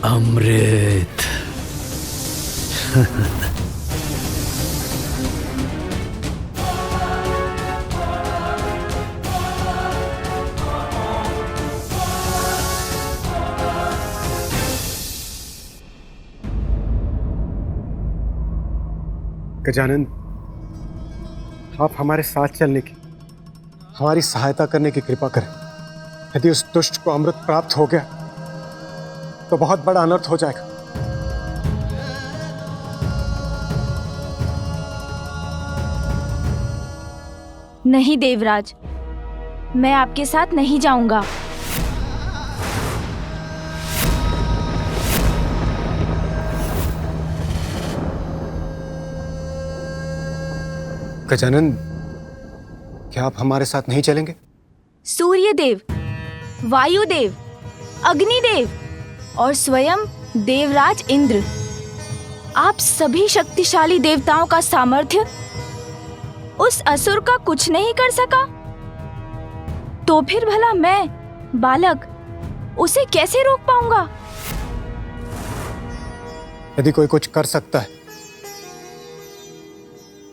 अमृत। गजानन, आप हमारे साथ चलने की, हमारी सहायता करने की कृपा करें। यदि उस दुष्ट को अमृत प्राप्त हो गया तो बहुत बड़ा अनर्थ हो जाएगा। नहीं देवराज, मैं आपके साथ नहीं जाऊंगा। गजानन, क्या आप हमारे साथ नहीं चलेंगे? सूर्यदेव, वायुदेव, अग्निदेव और स्वयं देवराज इंद्र, आप सभी शक्तिशाली देवताओं का सामर्थ्य उस असुर का कुछ नहीं कर सका, तो फिर भला मैं, बालक, उसे कैसे रोक पाऊंगा? यदि कोई कुछ कर सकता है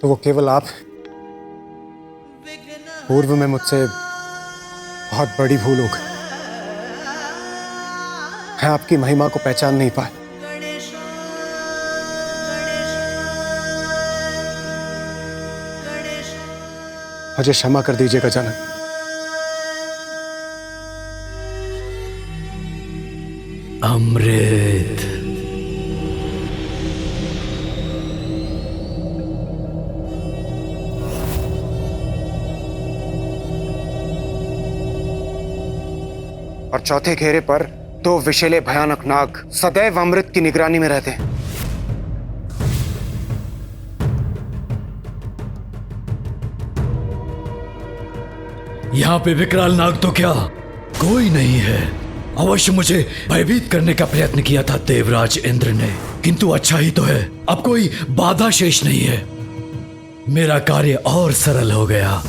तो वो केवल आप। पूर्व में मुझसे बहुत बड़ी भूल हो गई। मैं आपकी महिमा को पहचान नहीं पाया। मुझे क्षमा कर दीजिए गजानन। अमृत। और चौथे घेरे पर दो विषैले भयानक नाग सदैव अमृत की निगरानी में रहते हैं। यहाँ पे विकराल नाग तो क्या कोई नहीं है। अवश्य मुझे भयभीत करने का प्रयत्न किया था देवराज इंद्र ने, किंतु अच्छा ही तो है, अब कोई बाधा शेष नहीं है। मेरा कार्य और सरल हो गया।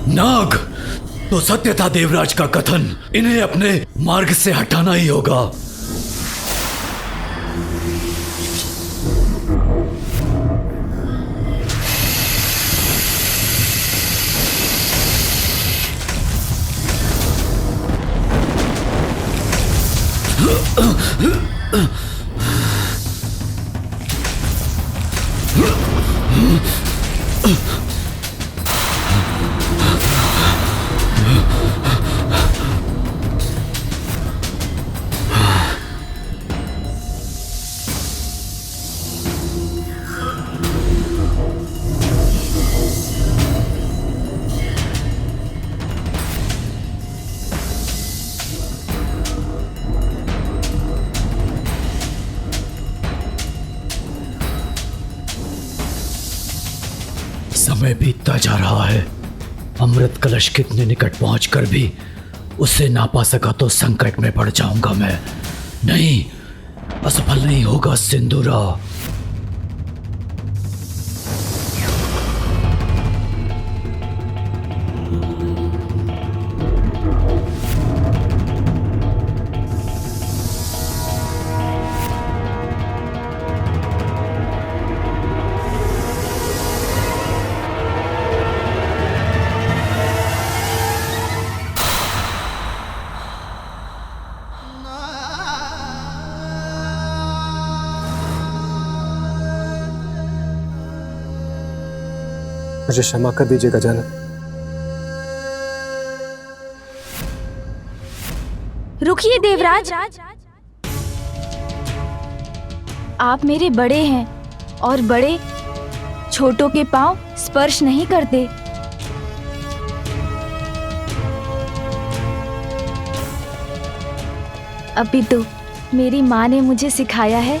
नाग, तो सत्य था देवराज का कथन, इन्हें अपने मार्ग से हटाना ही होगा। समय बीतता जा रहा है। अमृत कलश कितने निकट पहुंचकर भी उसे ना पा सका तो संकट में पड़ जाऊंगा मैं। नहीं, असफल नहीं होगा सिंदूरा। मुझे क्षमा कर दीजिए गजानन। रुकिए देवराज, आप मेरे बड़े हैं और बड़े छोटों के पांव स्पर्श नहीं करते। अपितु मेरी माँ ने मुझे सिखाया है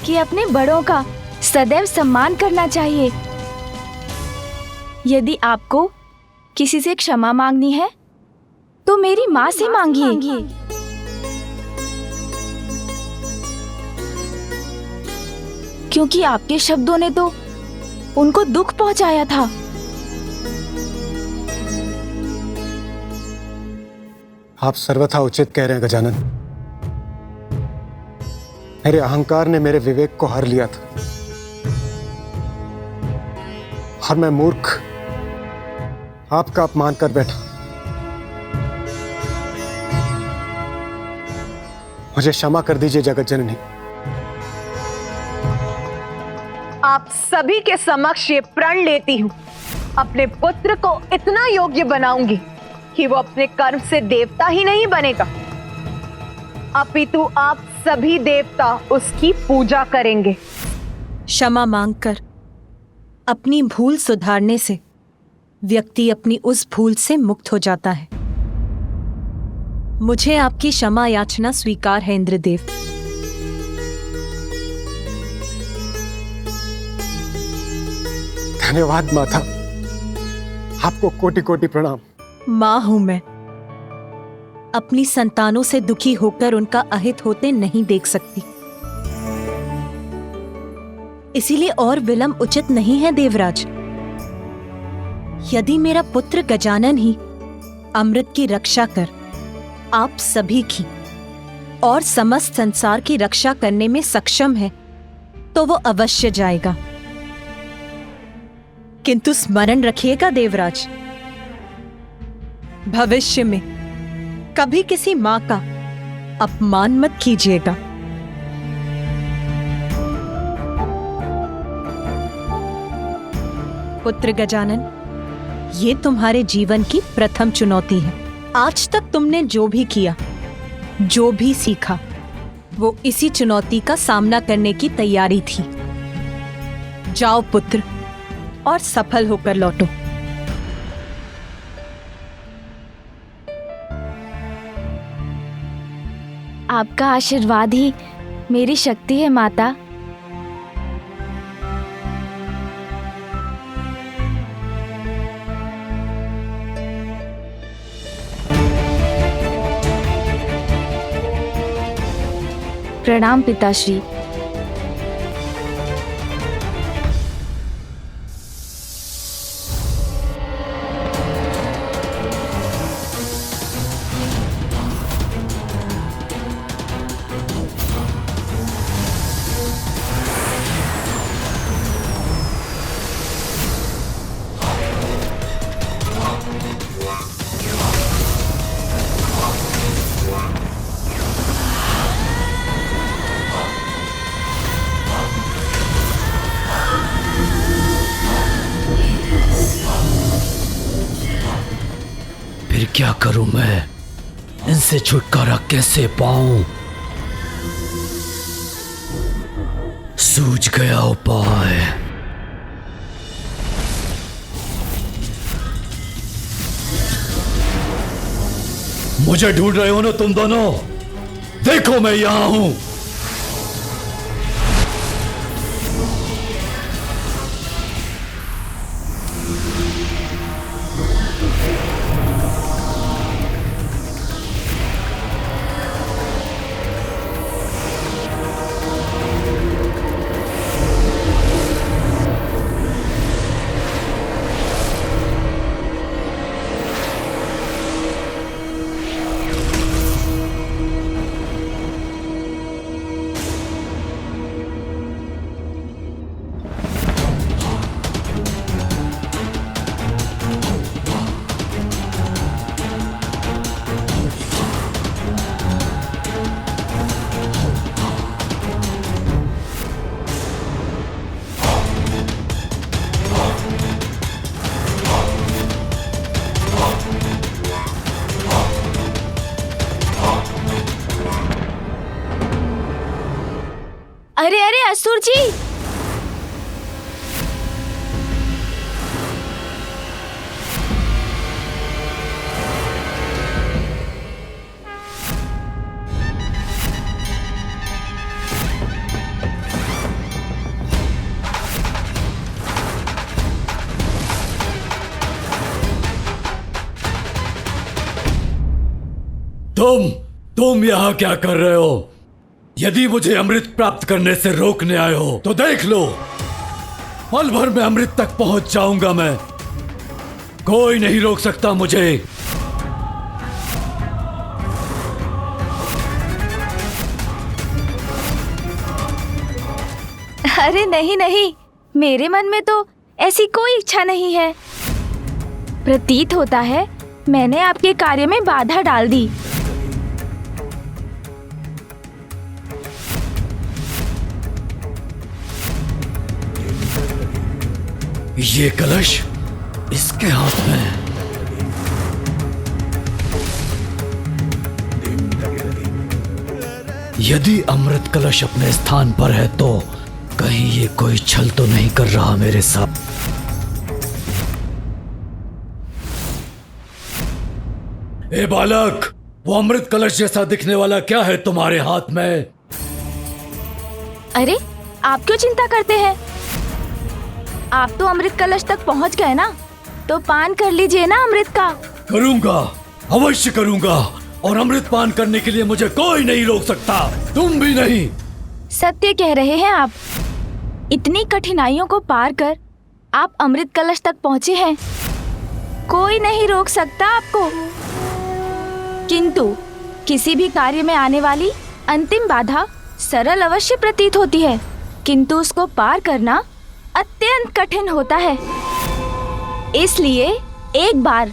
कि अपने बड़ों का सदैव सम्मान करना चाहिए। यदि आपको किसी से क्षमा मांगनी है तो मेरी माँ से मांगिए। क्योंकि आपके शब्दों ने तो उनको दुख पहुंचाया था। आप सर्वथा उचित कह रहे हैं गजानन। मेरे अहंकार ने मेरे विवेक को हर लिया था और मैं मूर्ख आपका अपमान कर बैठा। मुझे क्षमा कर दीजिए जगत जननी। आप सभी के समक्ष ये प्रण लेती हूँ, अपने पुत्र को इतना योग्य बनाऊंगी कि वो अपने कर्म से देवता ही नहीं बनेगा, अपितु आप सभी देवता उसकी पूजा करेंगे। क्षमा मांगकर अपनी भूल सुधारने से व्यक्ति अपनी उस भूल से मुक्त हो जाता है। मुझे आपकी क्षमा याचना स्वीकार है इंद्रदेव। धन्यवाद माता, आपको कोटि कोटि प्रणाम। मां हूं मैं, अपनी संतानों से दुखी होकर उनका अहित होते नहीं देख सकती, इसीलिए और विलंब उचित नहीं है देवराज। यदि मेरा पुत्र गजानन ही अमृत की रक्षा कर आप सभी की और समस्त संसार की रक्षा करने में सक्षम है तो वो अवश्य जाएगा। किंतु स्मरण रखिएगा देवराज, भविष्य में कभी किसी मां का अपमान मत कीजिएगा। पुत्र गजानन, ये तुम्हारे जीवन की प्रथम चुनौती है। आज तक तुमने जो भी किया, जो भी सीखा, वो इसी चुनौती का सामना करने की तैयारी थी। जाओ पुत्र और सफल होकर लौटो। आपका आशीर्वाद ही मेरी शक्ति है माता। प्रणाम पिताश्री। फिर क्या करूं मैं? इनसे छुटकारा कैसे पाऊं? सूझ गया उपाय। मुझे ढूंढ रहे हो ना तुम दोनों? देखो मैं यहां हूं। अरे अरे असुर जी, तुम यहाँ क्या कर रहे हो? यदि मुझे अमृत प्राप्त करने से रोकने आए हो तो देख लो, पल भर में अमृत तक पहुंच जाऊंगा मैं। कोई नहीं रोक सकता मुझे। अरे नहीं नहीं, मेरे मन में तो ऐसी कोई इच्छा नहीं है। प्रतीत होता है मैंने आपके कार्य में बाधा डाल दी। ये कलश इसके हाथ में है। यदि अमृत कलश अपने स्थान पर है तो कहीं ये कोई छल तो नहीं कर रहा मेरे साथ। ए बालक, वो अमृत कलश जैसा दिखने वाला क्या है तुम्हारे हाथ में? अरे आप क्यों चिंता करते हैं? आप तो अमृत कलश तक पहुंच गए ना, तो पान कर लीजिए ना अमृत का। करूंगा, अवश्य करूंगा, और अमृत पान करने के लिए मुझे कोई नहीं रोक सकता, तुम भी नहीं। सत्य कह रहे हैं आप। इतनी कठिनाइयों को पार कर आप अमृत कलश तक पहुंचे हैं, कोई नहीं रोक सकता आपको। किंतु किसी भी कार्य में आने वाली अंतिम बाधा सरल अवश्य प्रतीत होती है, किंतु उसको पार करना अत्यंत कठिन होता है। इसलिए एक बार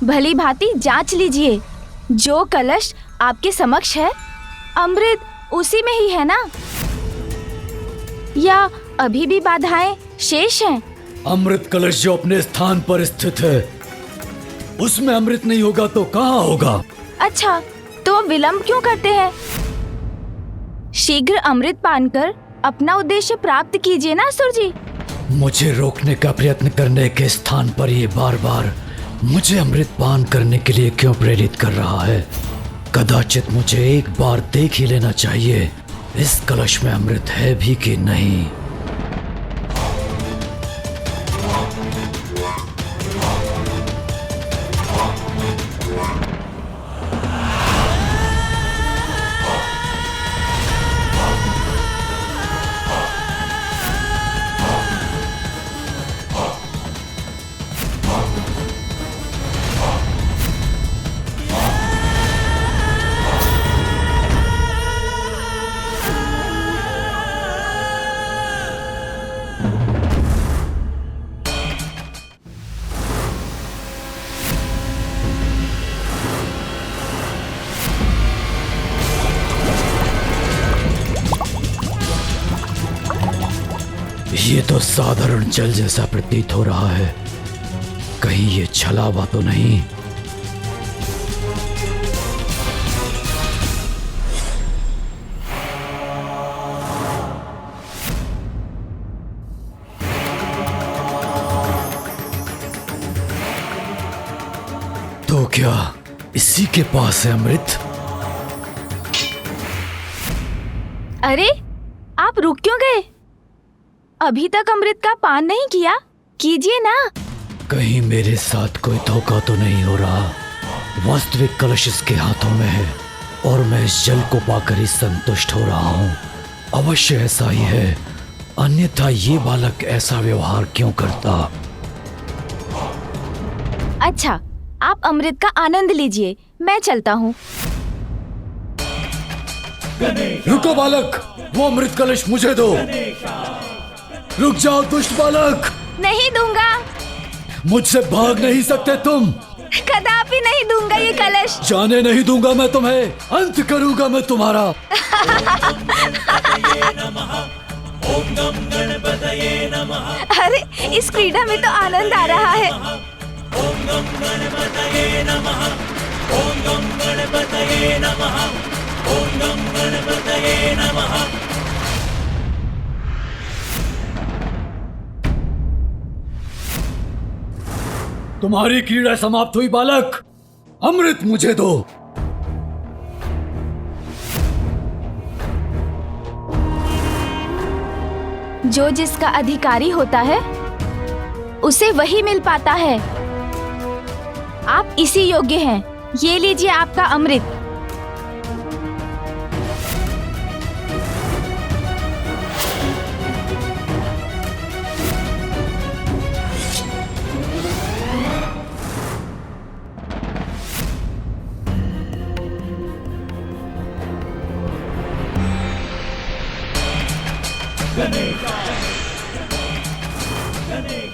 भली भांति जांच लीजिए, जो कलश आपके समक्ष है अमृत उसी में ही है ना, या अभी भी बाधाएं शेष हैं? अमृत कलश जो अपने स्थान पर स्थित है उसमें अमृत नहीं होगा तो कहाँ होगा? अच्छा, तो विलंब क्यों करते हैं? शीघ्र अमृत पान कर अपना उद्देश्य प्राप्त कीजिए ना असुर जी। मुझे रोकने का प्रयत्न करने के स्थान पर ये बार बार मुझे अमृत पान करने के लिए क्यों प्रेरित कर रहा है? कदाचित मुझे एक बार देख ही लेना चाहिए इस कलश में अमृत है भी कि नहीं। ये तो साधारण जल जैसा प्रतीत हो रहा है, कहीं ये छलावा तो नहीं? तो क्या इसी के पास है अमृत? अरे आप रुक क्यों गए? अभी तक अमृत का पान नहीं किया, कीजिए ना। कहीं मेरे साथ कोई धोखा तो नहीं हो रहा? वास्तविक कलश इसके हाथों में है और मैं इस जल को पाकर ही संतुष्ट हो रहा हूँ। अवश्य ऐसा ही है, अन्यथा ये बालक ऐसा व्यवहार क्यों करता? अच्छा, आप अमृत का आनंद लीजिए, मैं चलता हूँ। रुको बालक, वो अमृत कलश मुझे दो। रुक जाओ दुष्ट बालक। नहीं दूंगा। मुझसे भाग नहीं सकते तुम। कदापि नहीं दूंगा ये कलश। जाने नहीं दूंगा मैं तुम्हें, अंत करूंगा मैं तुम्हारा। अरे इस क्रीड़ा में तो आनंद आ रहा है। तुम्हारी क्रीड़ा समाप्त हुई बालक। अमृत मुझे दो। जो जिसका अधिकारी होता है उसे वही मिल पाता है। आप इसी योग्य हैं। ये लीजिए आपका अमृत।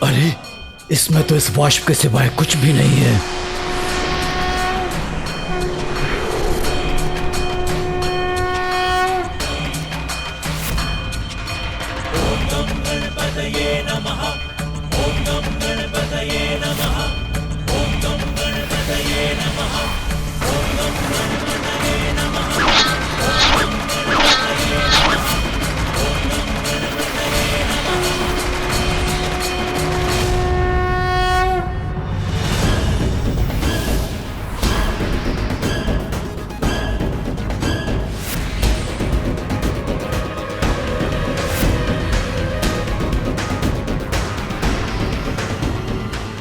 अरे, इसमें तो इस वाष्प के सिवाय कुछ भी नहीं है।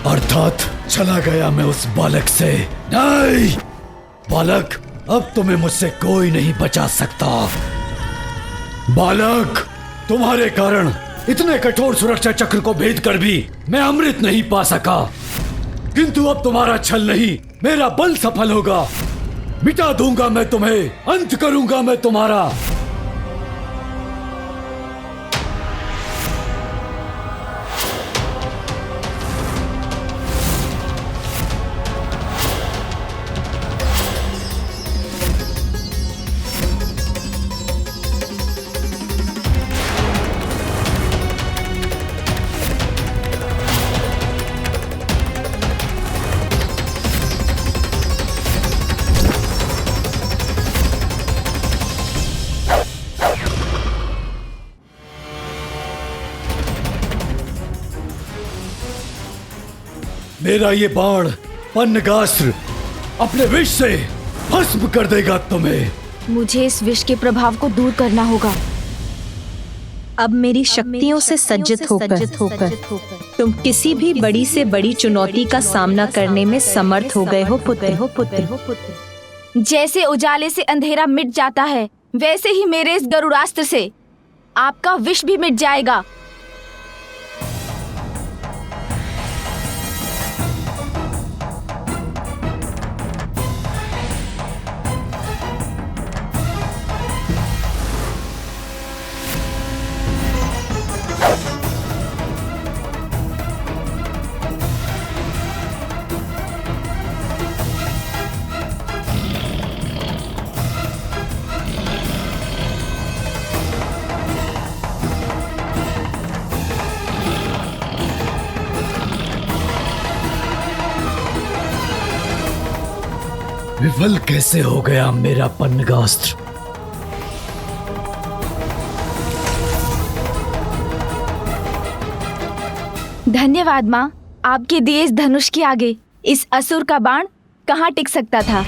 अर्थात चला गया मैं उस बालक से। नहीं बालक, अब तुम्हें मुझसे कोई नहीं बचा सकता। बालक, तुम्हारे कारण इतने कठोर सुरक्षा चक्र को भेद कर भी मैं अमृत नहीं पा सका, किंतु अब तुम्हारा छल नहीं, मेरा बल सफल होगा। मिटा दूंगा मैं तुम्हें, अंत करूंगा मैं तुम्हारा। मेरा ये बाण पन्नगास्त्र अपने विष से भस्म कर देगा तुम्हें। मुझे इस विष के प्रभाव को दूर करना होगा। अब मेरी शक्तियों से सज्जित होकर तुम किसी भी बड़ी से बड़ी चुनौती का सामना करने में समर्थ हो गए हो पुत्र। जैसे उजाले से अंधेरा मिट जाता है, वैसे ही मेरे इस गरुड़ास्त्र से आपका विष भी मिट जाएगा। विफल कैसे हो गया मेरा पन्नगास्त्र? धन्यवाद माँ। आपके दिए इस धनुष के आगे इस असुर का बाण कहाँ टिक सकता था।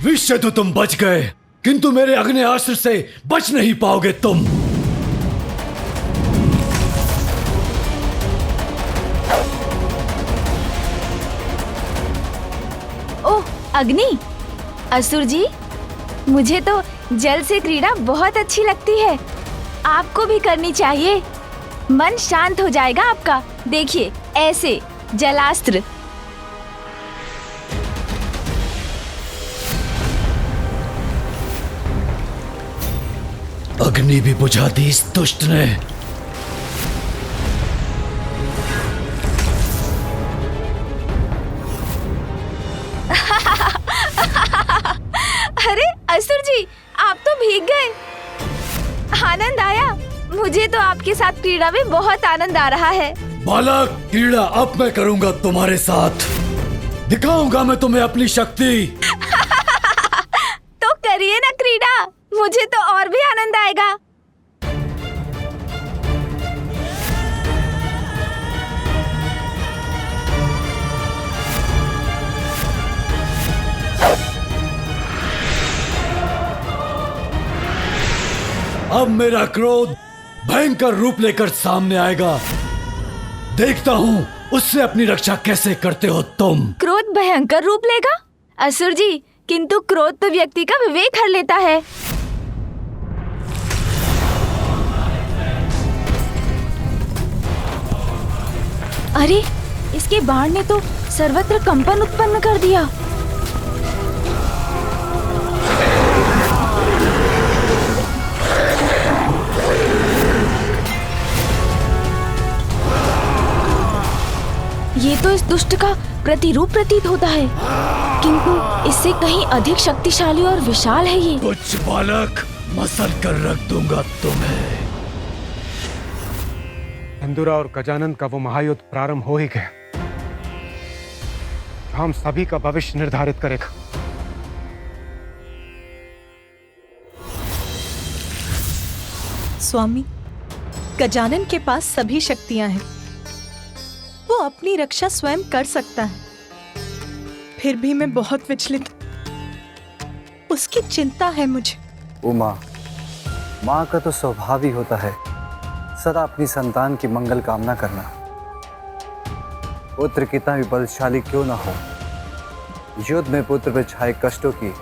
विष से तो तुम बच गए, किंतु मेरे अग्नेयास्त्र से बच नहीं पाओगे तुम। ओह अग्नि, असुर जी, मुझे तो जल से क्रीड़ा बहुत अच्छी लगती है। आपको भी करनी चाहिए, मन शांत हो जाएगा आपका। देखिए ऐसे जलास्त्र। अग्नि भी बुझा दी इस दुष्ट ने। अरे असुर जी, आप तो मुझे तो आपके साथ क्रीड़ा में बहुत आनंद आ रहा है। बालक, क्रीड़ा अब मैं करूंगा तुम्हारे साथ। दिखाऊंगा मैं तुम्हें अपनी शक्ति। तो करिए ना क्रीड़ा, मुझे तो और भी आनंद आएगा। अब मेरा क्रोध भयंकर रूप लेकर सामने आएगा। देखता हूँ उससे अपनी रक्षा कैसे करते हो तुम। क्रोध भयंकर रूप लेगा? असुर जी, किंतु क्रोध तो व्यक्ति का विवेक हर लेता है। अरे, इसके बाण ने तो सर्वत्र कंपन उत्पन्न कर दिया। ये तो इस दुष्ट का प्रतिरूप प्रतीत होता है, किंतु इससे कहीं अधिक शक्तिशाली और विशाल है ये। कुछ बालक, मसल कर रख दूंगा तुम्हें। इंदुरा और गजानन का वो महायुद्ध प्रारंभ हो ही गया, जो हम सभी का भविष्य निर्धारित करेगा। स्वामी, गजानन के पास सभी शक्तियां हैं। वो अपनी रक्षा स्वयं कर सकता है। फिर भी मैं बहुत विचलित, उसकी चिंता है मुझे। उमा, माँ का तो स्वभाव ही होता है सदा अपनी संतान की मंगल कामना करना। पुत्र कितना भी बलशाली क्यों ना हो, युद्ध में पुत्र पर छाए कष्टों की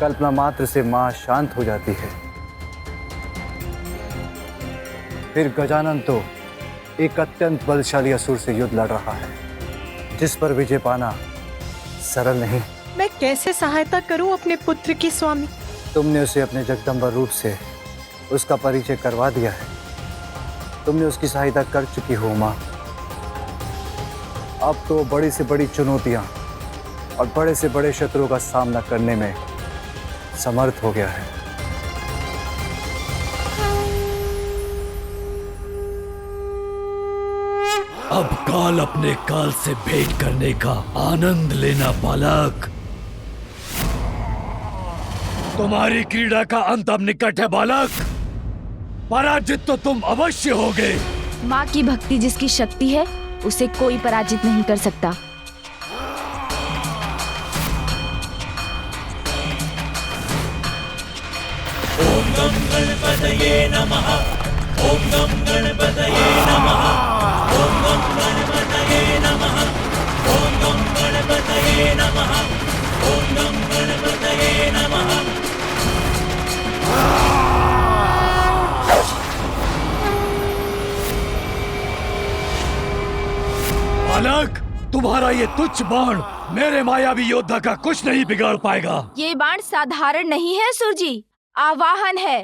कल्पना मात्र से माँ शांत हो जाती है। फिर गजानन तो एक अत्यंत बलशाली असुर से युद्ध लड़ रहा है, जिस पर विजय पाना सरल नहीं। मैं कैसे सहायता करूं अपने पुत्र की स्वामी? तुमने उसे अपने जगदम्बा रूप से उसका परिचय करवा दिया है। तुमने उसकी सहायता कर चुकी हो माँ। अब तो बड़ी से बड़ी चुनौतियां और बड़े से बड़े शत्रुओं का सामना करने में समर्थ हो गया है। अब काल अपने काल से भेंट करने का आनंद लेना बालक। तुम्हारी क्रीड़ा का अंत अब निकट है बालक। पराजित तो तुम अवश्य होगे। माँ की भक्ति जिसकी शक्ति है, उसे कोई पराजित नहीं कर सकता। ओम गम गणपतये नमः। ओम गम गणपतये नमः। ओम गम गणपतये नमः। ओम गम गणपतये नमः। ओम गम गणपतये नमः। बालक, तुम्हारा ये तुच्छ बाण मेरे मायावी योद्धा का कुछ नहीं बिगाड़ पाएगा। ये बाण साधारण नहीं है असुर जी, आवाहन है।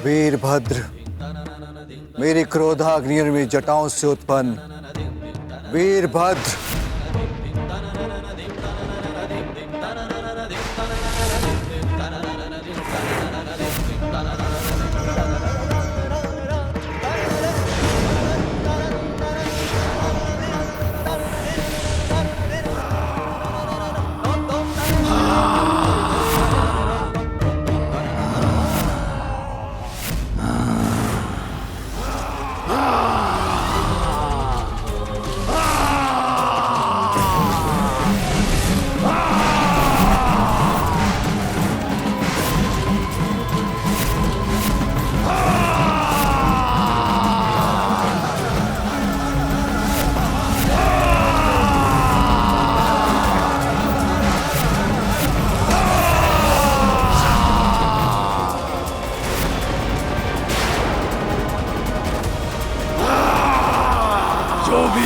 वीरभद्र, मेरी क्रोधाग्नि में जटाओं से उत्पन्न वीरभद्र,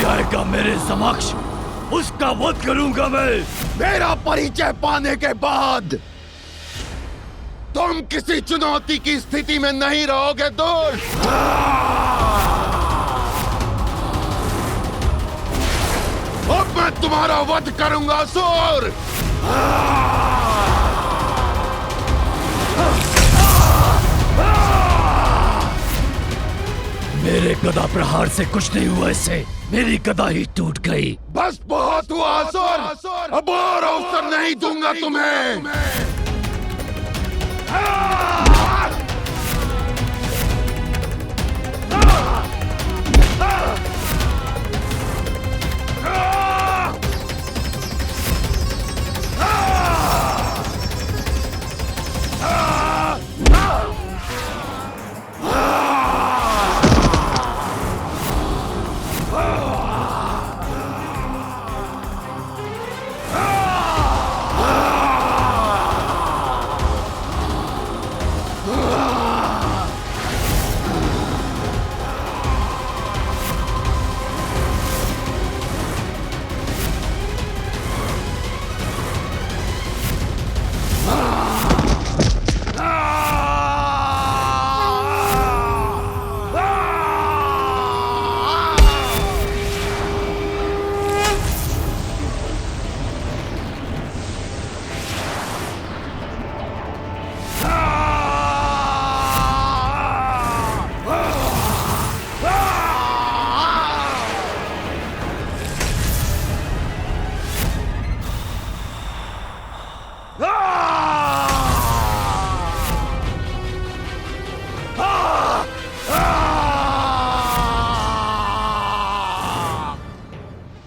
आएगा मेरे समक्ष उसका वध करूंगा मैं। मेरा परिचय पाने के बाद तुम किसी चुनौती की स्थिति में नहीं रहोगे दुष्ट। अब मैं तुम्हारा वध करूंगा असुर। मेरे गदा प्रहार से कुछ नहीं हुआ, इससे मेरी गदा ही टूट गई। बस बहुत हुआ असुर, अब और अवसर नहीं दूंगा तुम्हें।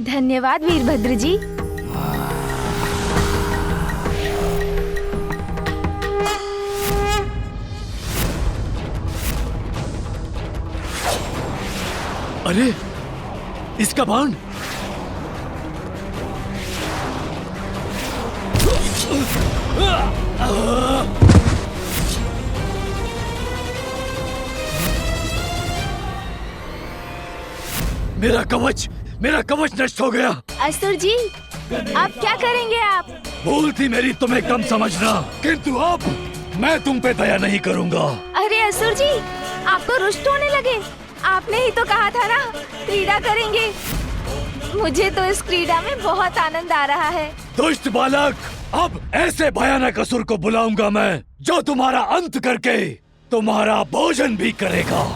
धन्यवाद वीरभद्र जी। अरे इसका बाण! मेरा कवच नष्ट हो गया। असुर जी, अब क्या करेंगे आप? भूल थी मेरी तुम्हें कम समझना, किंतु अब मैं तुम पे दया नहीं करूंगा। अरे असुर जी, आप तो रुष्ट होने लगे। आपने ही तो कहा था ना क्रीड़ा करेंगे। मुझे तो इस क्रीड़ा में बहुत आनंद आ रहा है। दुष्ट बालक, अब ऐसे भयानक असुर को बुलाऊंगा मैं, जो तुम्हारा अंत करके तुम्हारा भोजन भी करेगा।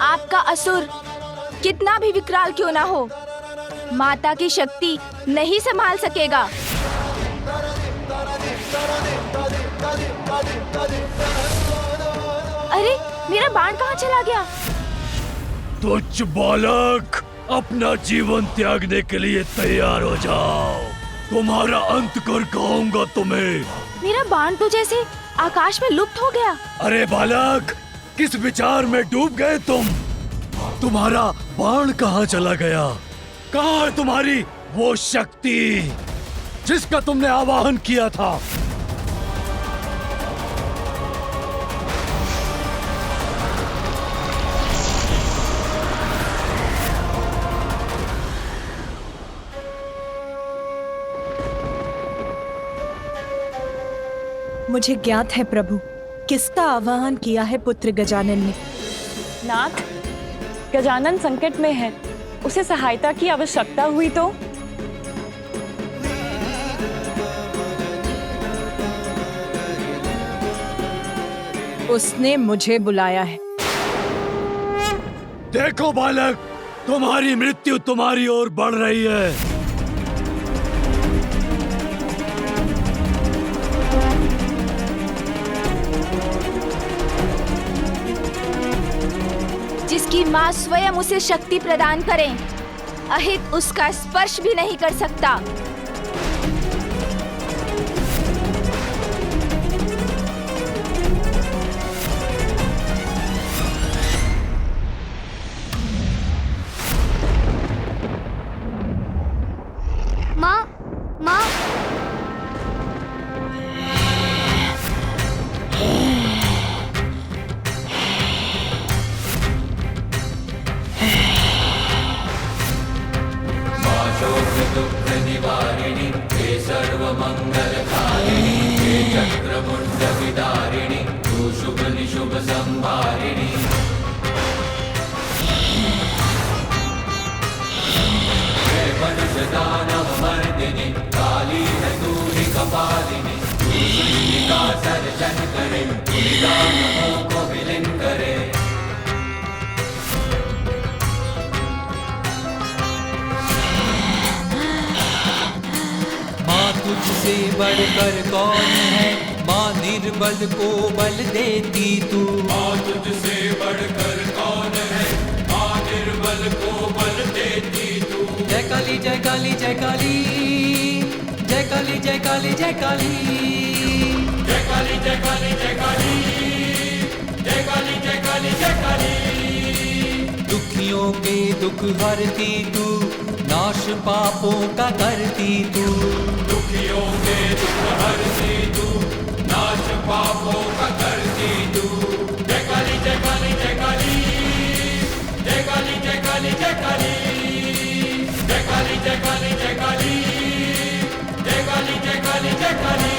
आपका असुर कितना भी विकराल क्यों ना हो, माता की शक्ति नहीं संभाल सकेगा। अरे मेरा बाण कहाँ चला गया? तुच्छ बालक, अपना जीवन त्यागने के लिए तैयार हो जाओ, तुम्हारा अंत कर कहूंगा तुम्हें। मेरा बाण तो जैसे आकाश में लुप्त हो गया। अरे बालक, किस विचार में डूब गए तुम? तुम्हारा बाण कहाँ चला गया? कहाँ है तुम्हारी वो शक्ति जिसका तुमने आवाहन किया था? मुझे ज्ञात है प्रभु, किसका आवाहन किया है पुत्र गजानन ने। नाथ, गजानन संकट में है, उसे सहायता की आवश्यकता हुई तो? उसने मुझे बुलाया है। देखो बालक, तुम्हारी मृत्यु तुम्हारी ओर बढ़ रही है। जिसकी माँ स्वयं उसे शक्ति प्रदान करे, अहित उसका स्पर्श भी नहीं कर सकता। माँ तुझसे बढ़कर कौन है, माँ निर्बल को बल देती तू। माँ तुझसे बढ़कर कौन है, माँ निर्बल को बल देती तू। जय काली जय काली जय काली, जय काली जय काली जय काली, जय काली जय काली जय काली, जय काली जय काली जय काली। दुखियों के दुख हरती तू, नाश पापों का करती तू। दुखियों के दुख हरती तू, नाश पापों का करती तू। जय काली जय काली जय काली, जय काली जय काली जय काली, जय काली जय काली जय काली, जय काली जय काली जय काली।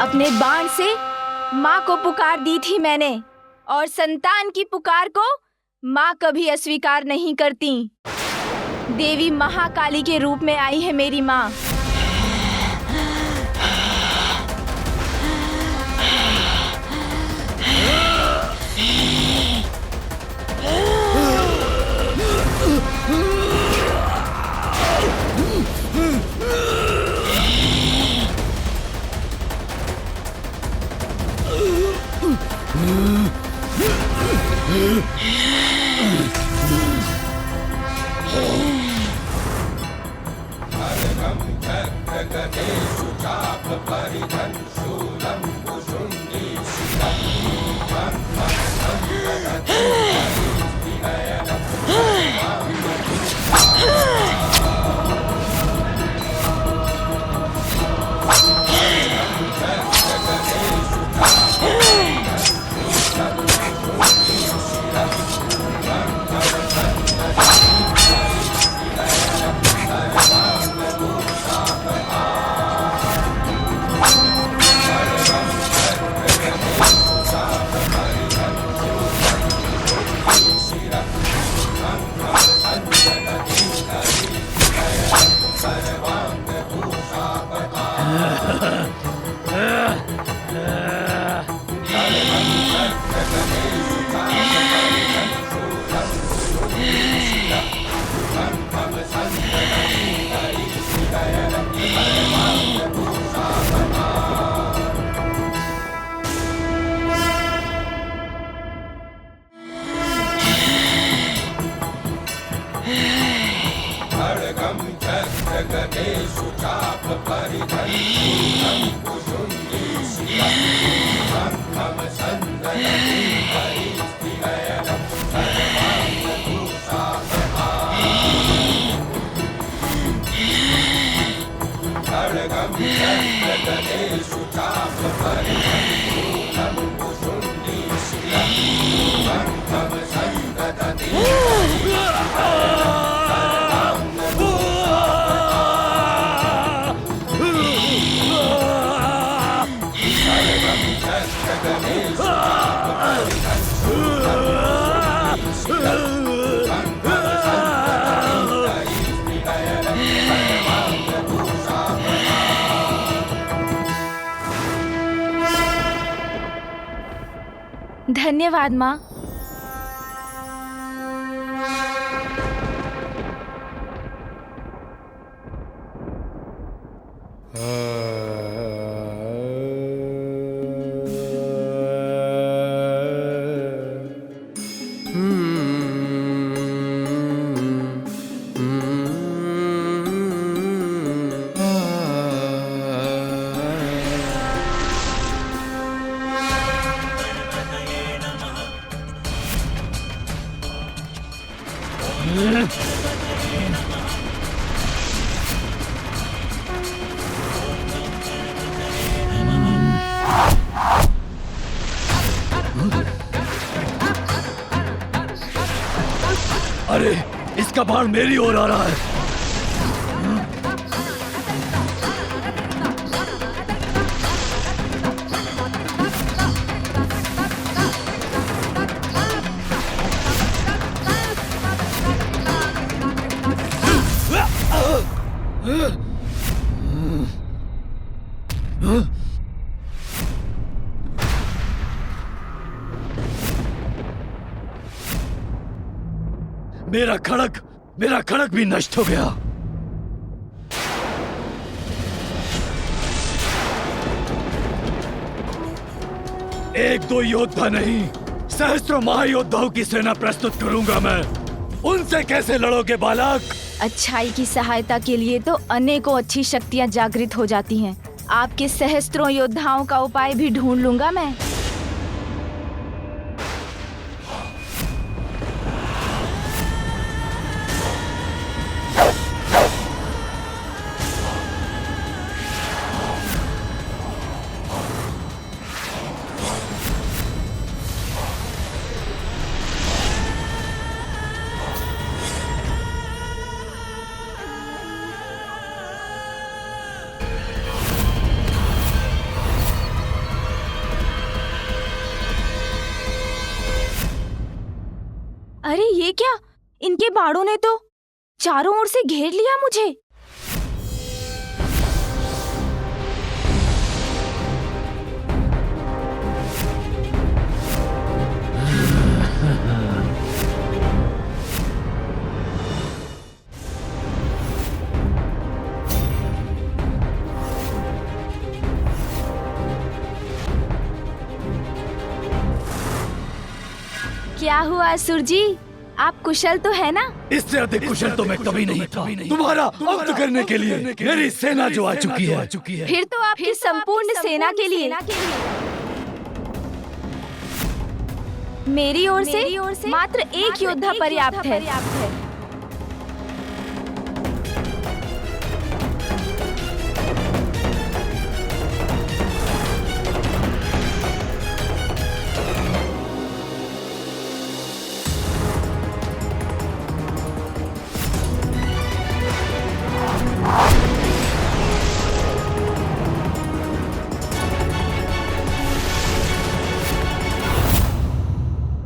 अपने बाण से माँ को पुकार दी थी मैंने, और संतान की पुकार को माँ कभी अस्वीकार नहीं करती। देवी महाकाली के रूप में आई है मेरी माँ। धन्यवाद माँ। अरे इसका बाण मेरी ओर आ रहा है। मेरा खड़ग भी नष्ट हो गया। एक दो योद्धा नहीं, सहस्त्रों महायोद्धाओं की सेना प्रस्तुत करूंगा मैं। उनसे कैसे लड़ोगे बालक? अच्छाई की सहायता के लिए तो अनेकों अच्छी शक्तियां जागृत हो जाती हैं। आपके सहस्त्रों योद्धाओं का उपाय भी ढूंढ लूंगा मैं। अरे ये क्या? इनके बाड़ों ने तो चारों ओर से घेर लिया मुझे। क्या हुआ असुर जी? आप कुशल तो है ना? इससे अधिक कुशल तो मैं कभी नहीं था। तुम्हारा अंत करने के लिए मेरी सेना जो आ चुकी है। फिर तो आपकी संपूर्ण सेना के लिए मेरी ओर से मात्र एक योद्धा पर्याप्त है।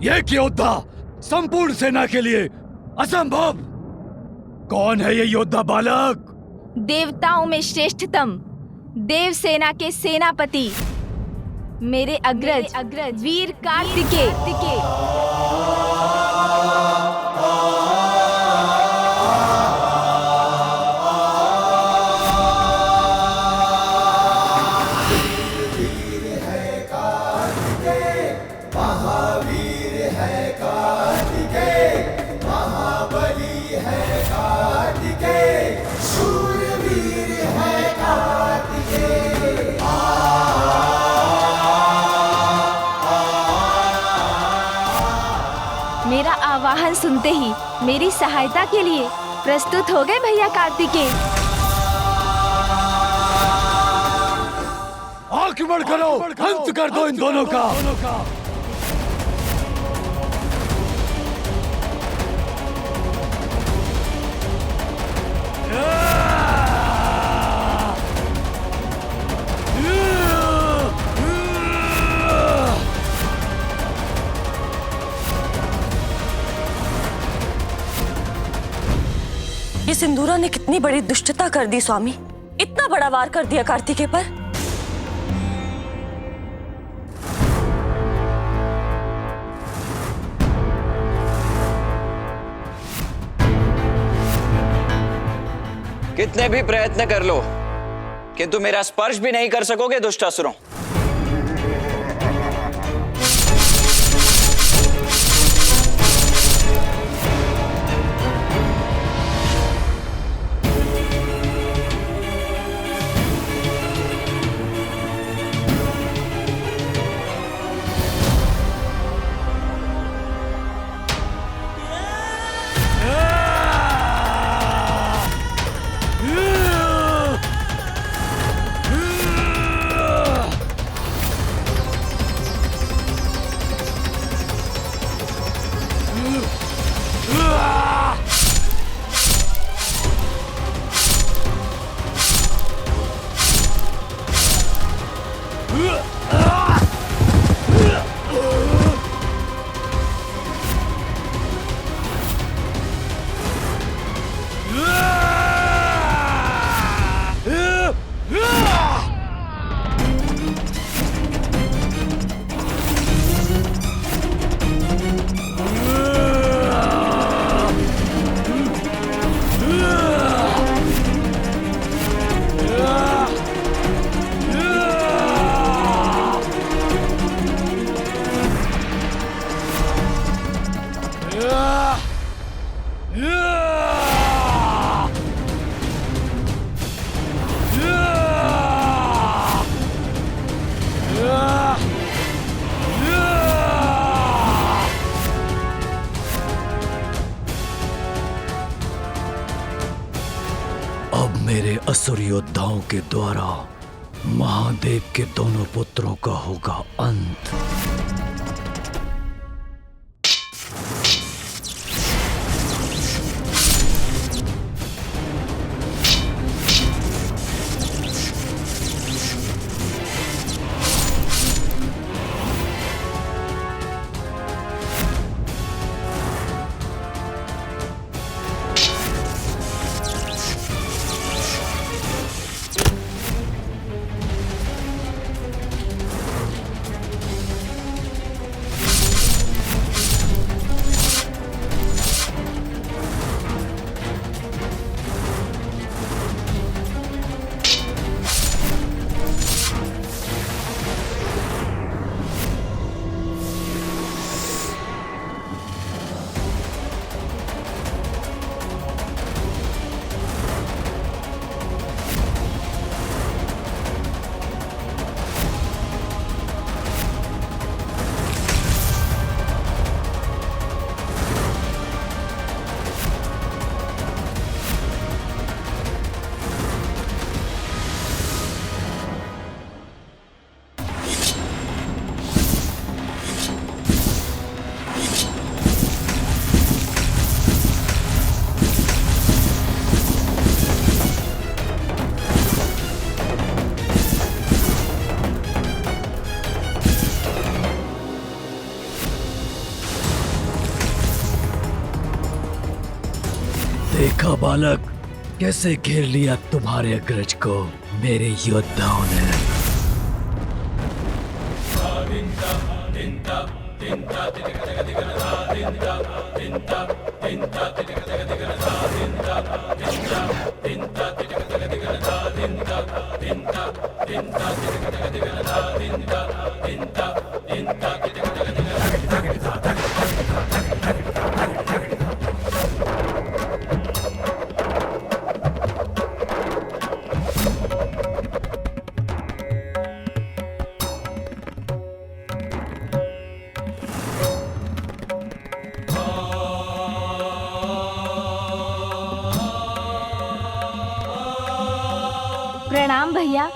एक योद्धा संपूर्ण सेना के लिए असंभव। कौन है ये योद्धा बालक? देवताओं में श्रेष्ठतम देव सेना के सेनापति मेरे अग्रज वीर कार्तिकेय। मेरा आवाहन सुनते ही मेरी सहायता के लिए प्रस्तुत हो गए भैया कार्तिकेय। आक्रमण करो, अंत कर दो इन दोनों का। ये सिंदूरा ने कितनी बड़ी दुष्टता कर दी स्वामी। इतना बड़ा वार कर दिया कार्तिकेय पर। कितने भी प्रयत्न कर लो किंतु मेरा स्पर्श भी नहीं कर सकोगे दुष्टासुरों। अब मेरे असुर योद्धाओं के द्वारा महादेव के दोनों पुत्रों का होगा अंत। देखा बालक, कैसे घेर लिया तुम्हारे अग्रज को मेरे योद्धाओं ने। प्रणाम भैया।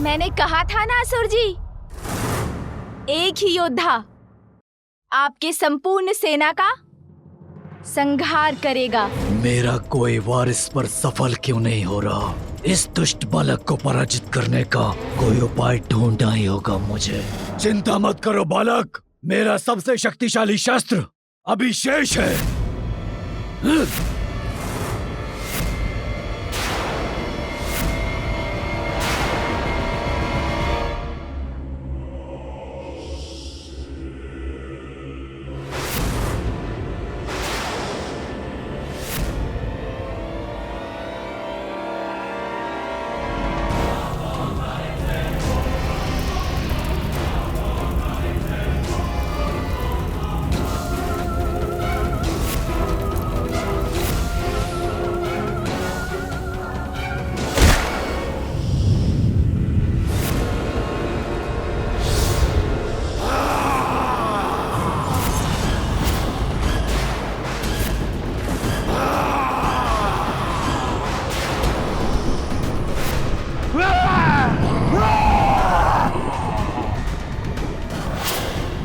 मैंने कहा था ना असुर जी, एक ही योद्धा आपके संपूर्ण सेना का संहार करेगा। मेरा कोई वारिस पर सफल क्यों नहीं हो रहा? इस दुष्ट बालक को पराजित करने का कोई उपाय ढूंढना ही होगा मुझे। चिंता मत करो बालक, मेरा सबसे शक्तिशाली शस्त्र अभी शेष है।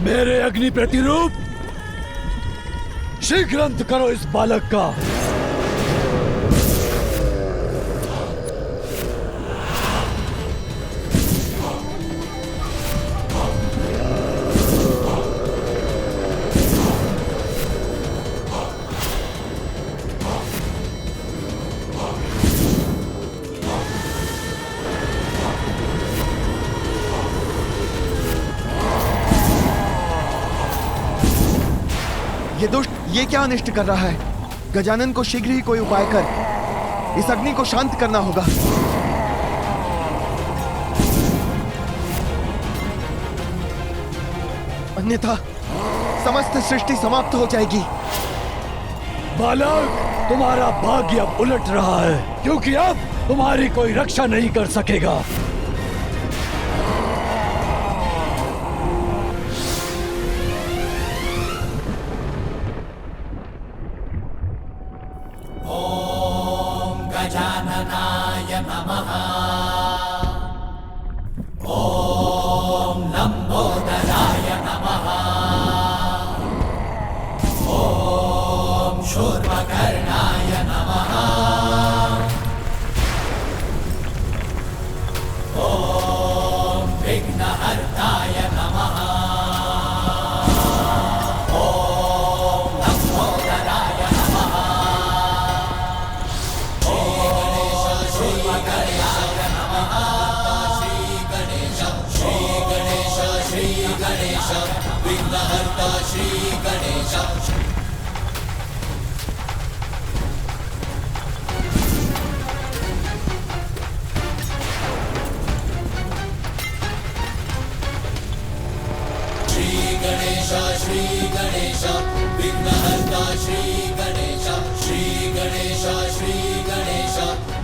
मेरे अग्नि प्रतिरूप, शीघ्र अंत करो इस बालक का। ये दुष्ट ये क्या अनिष्ट कर रहा है? गजानन को शीघ्र ही कोई उपाय कर इस अग्नि को शांत करना होगा। अन्यथा समस्त सृष्टि समाप्त हो जाएगी। बालक, तुम्हारा भाग्य अब उलट रहा है, क्योंकि अब तुम्हारी कोई रक्षा नहीं कर सकेगा। गजाननाय नमः। ओम लंबोदराय नमः। ओम शूर्पकर्णाय नमः। ओम विघ्नहर्ताय नमः। ओम लंबोदराय नमः। विघ्नहर्ता श्री गणेश। श्री गणेश श्री गणेश विघ्नहर्ता श्री गणेश। श्री गणेश श्री गणेश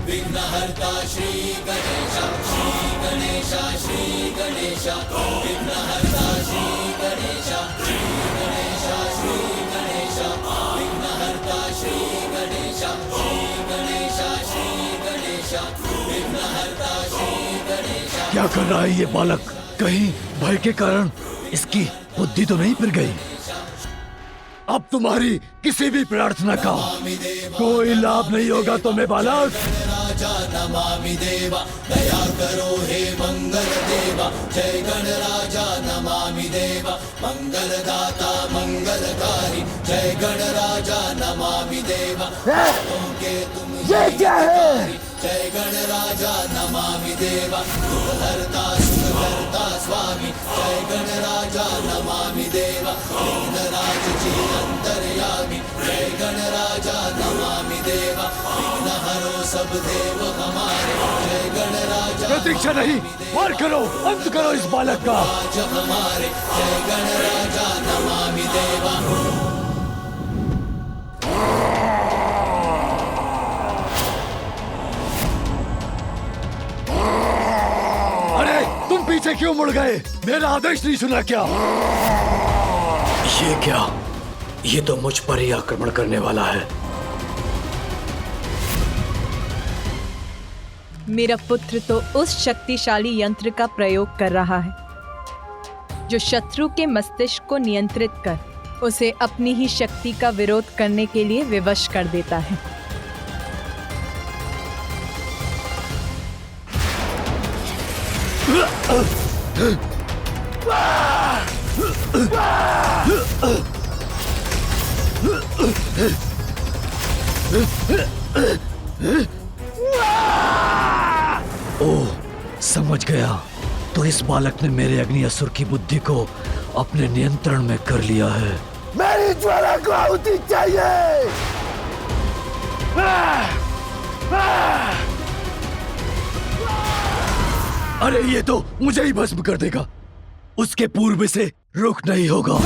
विघ्नहर्ता श्री गणेश। श्री गणेश श्री गणेश विघ्नहर्ता श्री गणेश। श्री गणेश श्री गणेश विघ्नहर्ता श्री गणेश। श्री गणेश श्री गणेश विघ्नहर्ता श्री गणेश। क्या कर रहा है ये बालक? कहीं भय के कारण इसकी बुद्धि तो नहीं फिर गई? अब तुम्हारी किसी भी प्रार्थना का कोई लाभ नहीं होगा तुम्हें बालक। राजा नमामि देवा दया करो हे मंगल देवा। जय गण राजा नमामि देवा मंगलदाता मंगलकारी। जय गण राजा नमामि देवा ये क्या है? जय गण राजा नमामि देवा सुखहर्ता स्वामी। जय गण राजा नमामि देवा विघ्नराज जी अंतर्यामी। जय गण राजा नमामि देवा विघ्नहरो सब देव हमारे। जय गण राजा प्रतीक्षा नहीं, वार करो, अंत करो इस बालक का। जब हमारे जय गण राजा नमामि देवा। अरे तुम पीछे क्यों मुड़ गए? मेरा आदेश नहीं सुना क्या? ये क्या? ये तो मुझ पर ही आक्रमण करने वाला है। मेरा पुत्र तो उस शक्तिशाली यंत्र का प्रयोग कर रहा है जो शत्रु के मस्तिष्क को नियंत्रित कर उसे अपनी ही शक्ति का विरोध करने के लिए विवश कर देता है। ओह, समझ गया। तो इस बालक ने मेरे अग्नि असुर की बुद्धि को अपने नियंत्रण में कर लिया है। मेरी ज्वाला को आहुति चाहिए। अरे ये तो मुझे ही भस्म कर देगा। उसके पूर्व से रुक नहीं होगा।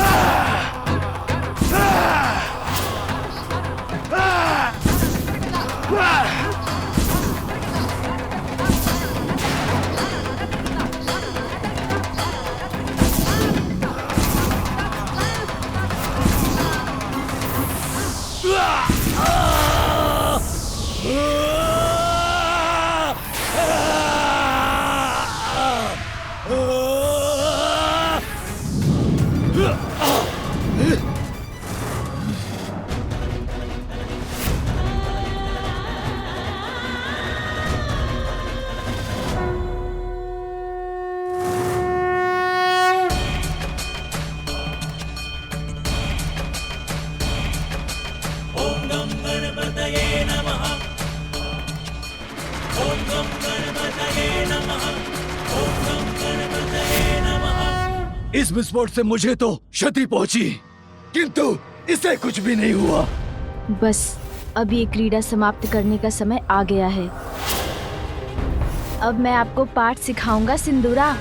इस विस्फोट से मुझे तो क्षति पहुंची, किंतु इसे कुछ भी नहीं हुआ। बस अब ये क्रीड़ा समाप्त करने का समय आ गया है। अब मैं आपको पाठ सिखाऊंगा सिंदूरा।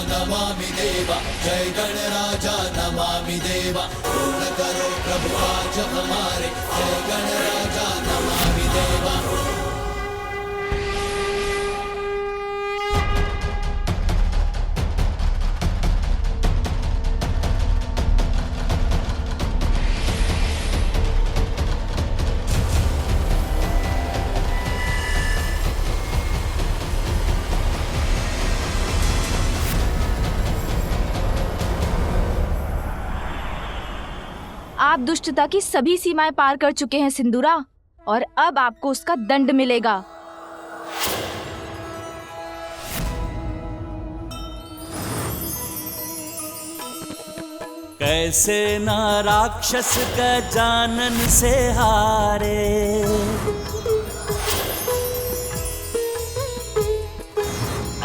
नमामि देवा जय गणराजा नमामि देवा पूर्ण करो प्रभु आज हमारे जय गणराजा नमामि देवा। आप दुष्टता की सभी सीमाएं पार कर चुके हैं सिंदूरा, और अब आपको उसका दंड मिलेगा। कैसे ना राक्षस गजानन से हारे,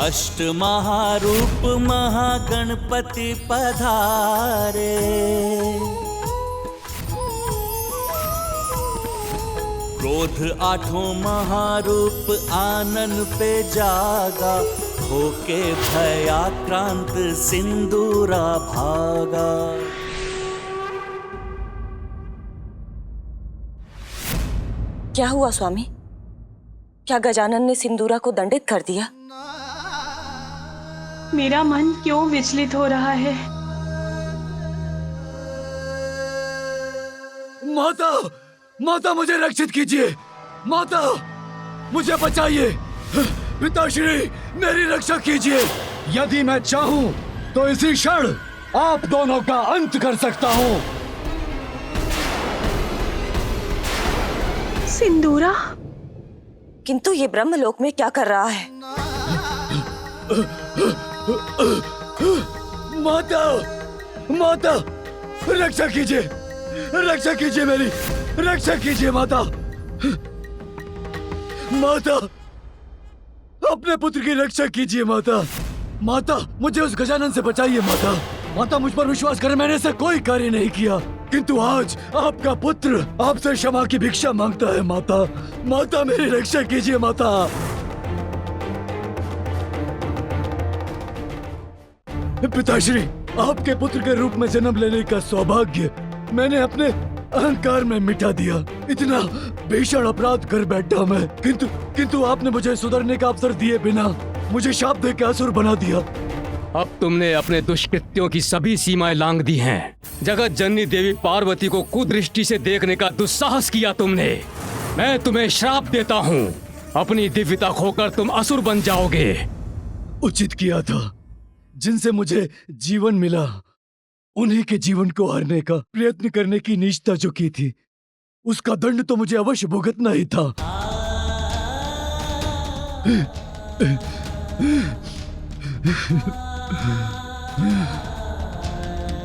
अष्ट महारूप महागणपति पधारे। क्रोध आठों महारूप आनन पे जागा, होके भयाक्रांत सिंदूरा भागा। क्या हुआ स्वामी? क्या गजानन ने सिंदूरा को दंडित कर दिया? मेरा मन क्यों विचलित हो रहा है? माता, माता मुझे रक्षित कीजिए। माता मुझे बचाइए। पिताश्री मेरी रक्षा कीजिए। यदि मैं चाहूं तो इसी क्षण आप दोनों का अंत कर सकता हूं। सिंदूरा, किंतु ये ब्रह्मलोक में क्या कर रहा है? माता, माता रक्षा कीजिए, रक्षा कीजिए, मेरी रक्षा कीजिए माता। माता अपने पुत्र की रक्षा कीजिए माता। माता मुझे उस गजानन से बचाइए माता। माता मुझ पर विश्वास करें, मैंने ऐसा कोई कार्य नहीं किया, किंतु आज आपका पुत्र आपसे क्षमा की भिक्षा मांगता है माता। माता मेरी रक्षा कीजिए माता। पिताश्री, आपके पुत्र के रूप में जन्म लेने का सौभाग्य मैंने अपने अहंकार में मिटा दिया। इतना भीषण अपराध कर बैठा मैं, किंतु आपने मुझे सुधरने का अवसर दिए बिना मुझे शाप दे के असुर बना दिया। अब तुमने अपने दुष्कृत्यों की सभी सीमाएं लांघ दी हैं। जगत जननी देवी पार्वती को कुदृष्टि से देखने का दुस्साहस किया तुमने। मैं तुम्हें श्राप देता हूँ, अपनी दिव्यता खोकर तुम असुर बन जाओगे। उचित किया था, जिनसे मुझे जीवन मिला उन्हीं के जीवन को हारने का प्रयत्न करने की नीचता जो की थी, उसका दंड तो मुझे अवश्य भुगतना ही था।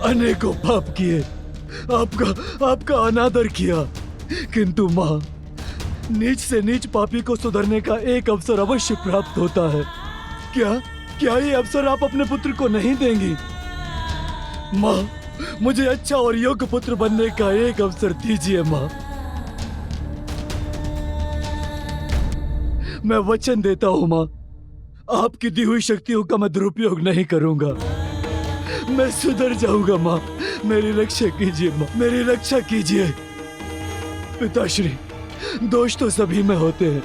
अनेकों पाप किए, आपका अनादर किया, किंतु माँ, नीच से नीच पापी को सुधरने का एक अवसर अवश्य प्राप्त होता है। क्या ये अवसर आप अपने पुत्र को नहीं देंगी? माँ, मुझे अच्छा और योग्य पुत्र बनने का एक अवसर दीजिए माँ। मैं वचन देता हूँ माँ, आपकी दी हुई शक्तियों का मैं दुरुपयोग नहीं करूंगा। मैं सुधर जाऊंगा माँ, मेरी रक्षा कीजिए माँ, मेरी रक्षा कीजिए। पिताश्री, दोष तो सभी में होते हैं,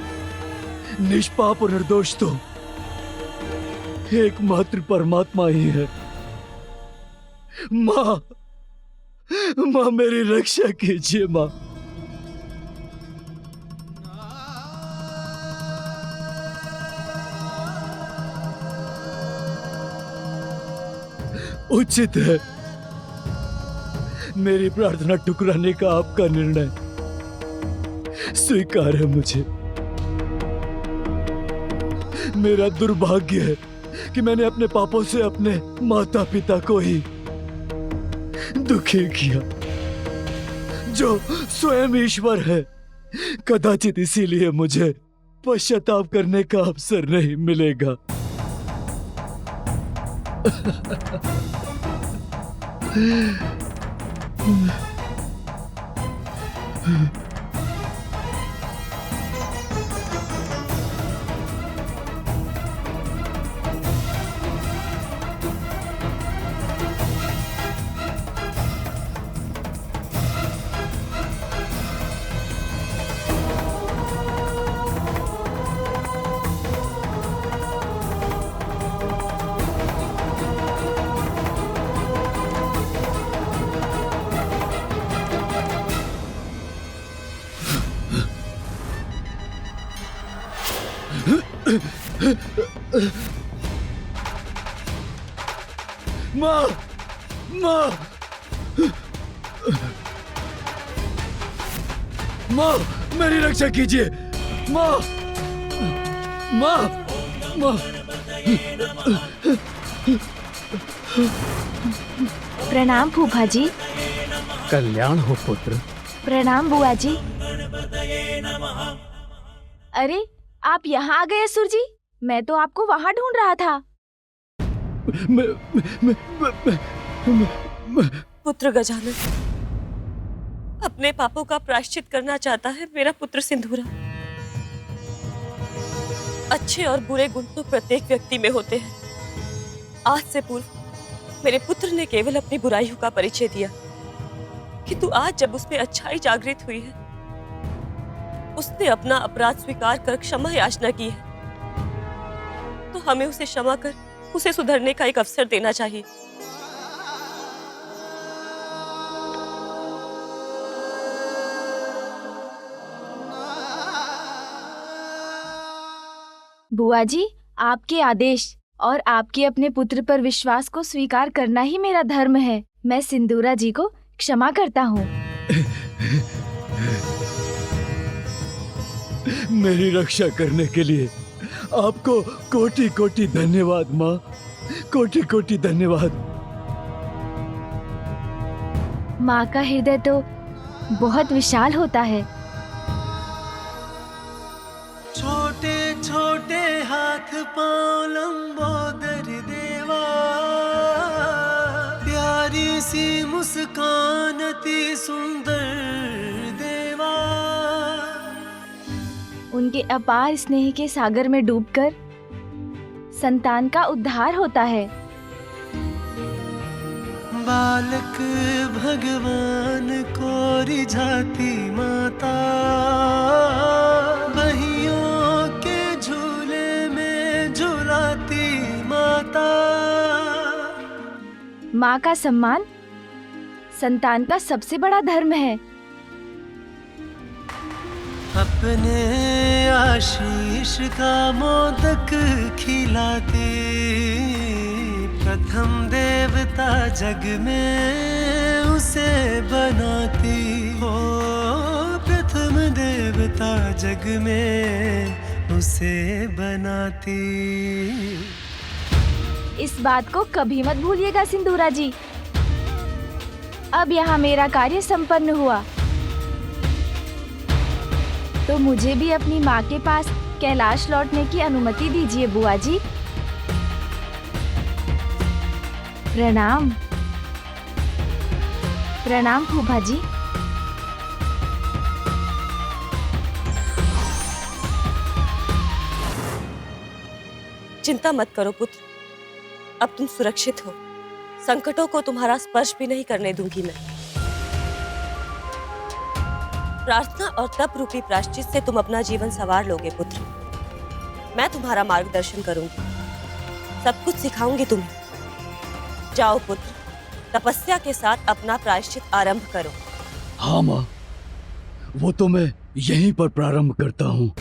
निष्पाप और निर्दोष तो एकमात्र परमात्मा ही है। माँ, माँ मेरी रक्षा कीजिए माँ। उचित है, मेरी प्रार्थना ठुकराने का आपका निर्णय स्वीकार है मुझे। मेरा दुर्भाग्य है कि मैंने अपने पापों से अपने माता पिता को ही दुखी किया, जो स्वयं ईश्वर है। कदाचित इसीलिए मुझे पश्चाताप करने का अवसर नहीं मिलेगा। माँ, माँ, माँ मेरी रक्षा कीजिए। माँ, माँ, माँ। प्रणाम फूफा जी। कल्याण हो पुत्र। प्रणाम बुआ जी। अरे आप यहाँ आ गए असुर जी, मैं तो आपको वहाँ ढूंढ रहा था। पुत्र गजानन, अपने पापों का प्रायश्चित करना चाहता है मेरा पुत्र सिंदूरा। अच्छे और बुरे गुण तो प्रत्येक व्यक्ति में होते हैं। आज से पूर्व मेरे पुत्र ने केवल अपनी बुराइयों का परिचय दिया, किंतु आज जब उसमें अच्छाई जागृत हुई है, उसने अपना अपराध स्वीकार कर क्षमा याचना की है, तो हमें उसे क्षमा कर उसे सुधरने का एक अवसर देना चाहिए। बुआ जी, आपके आदेश और आपके अपने पुत्र पर विश्वास को स्वीकार करना ही मेरा धर्म है। मैं सिंदूरा जी को क्षमा करता हूँ। मेरी रक्षा करने के लिए आपको कोटि कोटि धन्यवाद माँ, कोटि कोटि धन्यवाद। माँ का हृदय तो बहुत विशाल होता है। छोटे छोटे हाथ पांव लंबोदर देवा, प्यारी सी मुस्कान अति सुंदर देवा। उनके अपार स्नेह के सागर में डूबकर संतान का उद्धार होता है। बालक भगवान को रिझाती माता, बहियों के झूले में झुलाती माता। माँ का सम्मान संतान का सबसे बड़ा धर्म है। अपने आशीष का मोदक खिलाती, प्रथम देवता जग में उसे बनाती हो, प्रथम देवता जग में उसे बनाती। इस बात को कभी मत भूलिएगा सिंदूरा जी। अब यहाँ मेरा कार्य संपन्न हुआ, तो मुझे भी अपनी माँ के पास कैलाश लौटने की अनुमति दीजिए बुआ जी। प्रणाम। प्रणाम फूफा जी। चिंता मत करो पुत्र, अब तुम सुरक्षित हो। संकटों को तुम्हारा स्पर्श भी नहीं करने दूंगी मैं। प्रार्थना और तप रूपी प्रायश्चित से तुम अपना जीवन संवार लोगे पुत्र। मैं तुम्हारा मार्गदर्शन करूंगी। सब कुछ सिखाऊंगी तुम्हें। जाओ पुत्र, तपस्या के साथ अपना प्रायश्चित आरंभ करो। हाँ माँ, वो तो मैं यहीं पर प्रारंभ करता हूँ।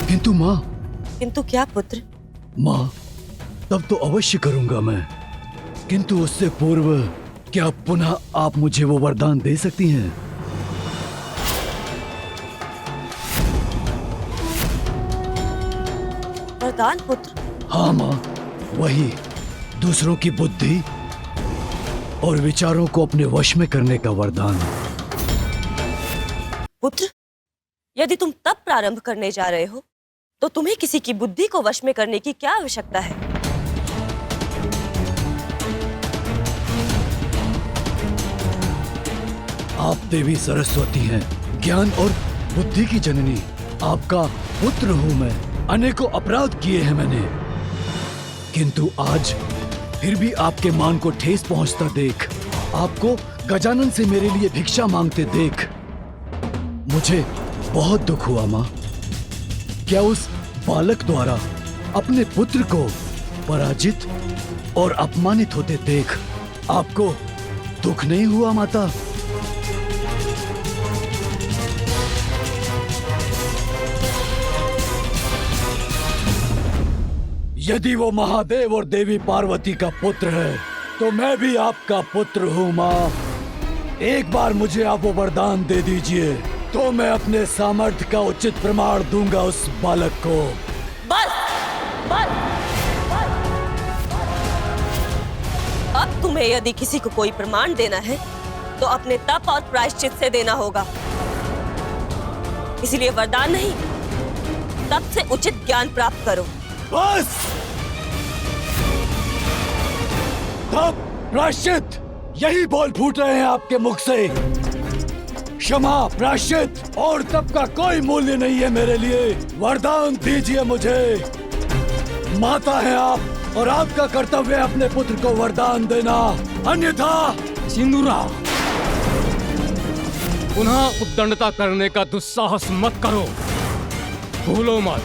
किंतु माँ, किंतु क्या पुत्र? माँ, तब तो अवश्य करूंगा मैं, किंतु उससे पूर्व क्या पुनः आप मुझे वो वरदान दे सकती हैं? वरदान पुत्र? हाँ माँ, वही दूसरों की बुद्धि और विचारों को अपने वश में करने का वरदान। पुत्र, यदि तुम तब प्रारंभ करने जा रहे हो तो तुम्हें किसी की बुद्धि को वश में करने की क्या आवश्यकता है? आप देवी सरस्वती हैं, ज्ञान और बुद्धि की जननी। आपका पुत्र हूं मैं। अनेकों अपराध किए हैं मैंने, किंतु आज फिर भी आपके मान को ठेस पहुंचता देख, आपको गजानन से मेरे लिए भिक्षा मांगते देख मुझे बहुत दुख हुआ माँ। क्या उस बालक द्वारा अपने पुत्र को पराजित और अपमानित होते देख आपको दुख नहीं हुआ माता? यदि वो महादेव और देवी पार्वती का पुत्र है तो मैं भी आपका पुत्र हूँ माँ। एक बार मुझे आप वो वरदान दे दीजिए तो मैं अपने सामर्थ्य का उचित प्रमाण दूंगा उस बालक को। बस, बस, बस। अब तुम्हें यदि किसी को कोई प्रमाण देना है तो अपने तप और प्रायश्चित से देना होगा। इसीलिए वरदान नहीं, तप से उचित ज्ञान प्राप्त करो। बस, तप प्रायश्चित यही बोल फूट रहे हैं आपके मुख से। क्षमा, प्रायश्चित और तप का कोई मूल्य नहीं है मेरे लिए। वरदान दीजिए मुझे। माता है आप और आपका कर्तव्य है अपने पुत्र को वरदान देना, अन्यथा। सिंदूरा, पुनः उद्दंडता करने का दुस्साहस मत करो। भूलो मत,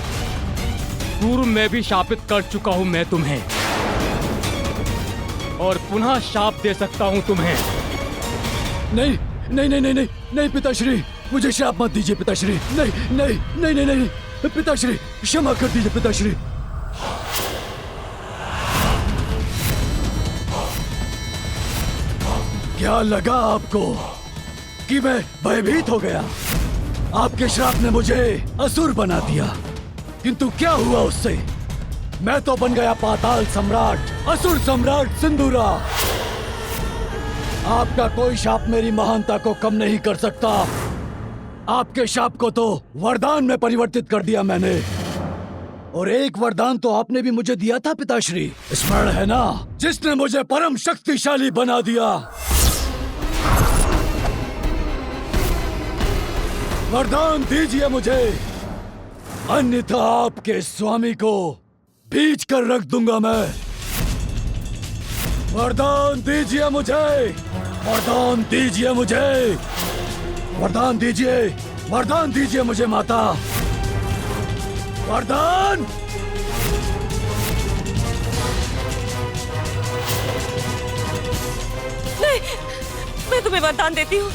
पूर्व में भी शापित कर चुका हूं मैं तुम्हें, और पुनः शाप दे सकता हूं तुम्हें। नहीं नहीं नहीं नहीं नहीं नहीं पिताश्री, मुझे श्राप मत दीजिए पिताश्री। नहीं नहीं नहीं नहीं नहीं पिताश्री, क्षमा कर दीजिए पिताश्री। क्या लगा आपको कि मैं भयभीत हो गया? आपके श्राप ने मुझे असुर बना दिया, किंतु क्या हुआ उससे? मैं तो बन गया पाताल सम्राट, असुर सम्राट सिंदूरा। आपका कोई शाप मेरी महानता को कम नहीं कर सकता। आपके शाप को तो वरदान में परिवर्तित कर दिया मैंने, और एक वरदान तो आपने भी मुझे दिया था पिताश्री, स्मरण है ना, जिसने मुझे परम शक्तिशाली बना दिया। वरदान दीजिए मुझे, अन्यथा आपके स्वामी को बीच कर रख दूंगा मैं। वरदान दीजिए मुझे, वरदान दीजिए मुझे, वरदान दीजिए, वरदान दीजिए मुझे माता, वरदान। नहीं, मैं तुम्हें वरदान देती हूँ।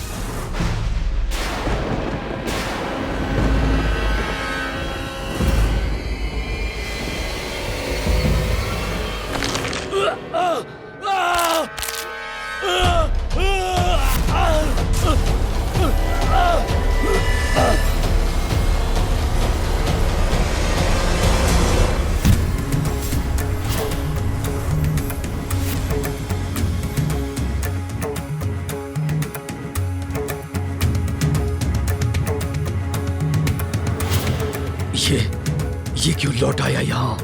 ये क्यों लौट आया यहाँ?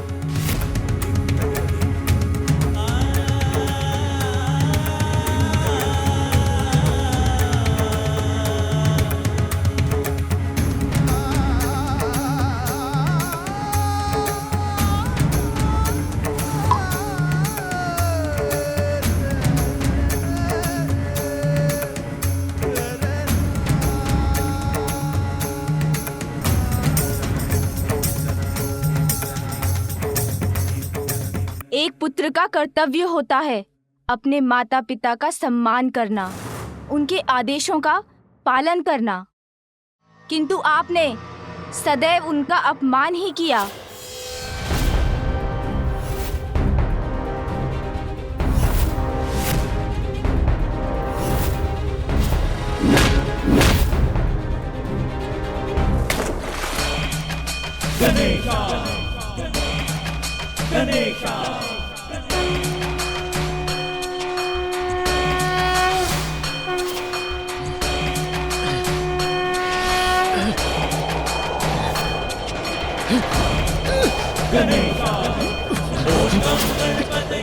एक पुत्र का कर्तव्य होता है अपने माता पिता का सम्मान करना, उनके आदेशों का पालन करना, किंतु आपने सदैव उनका अपमान ही किया।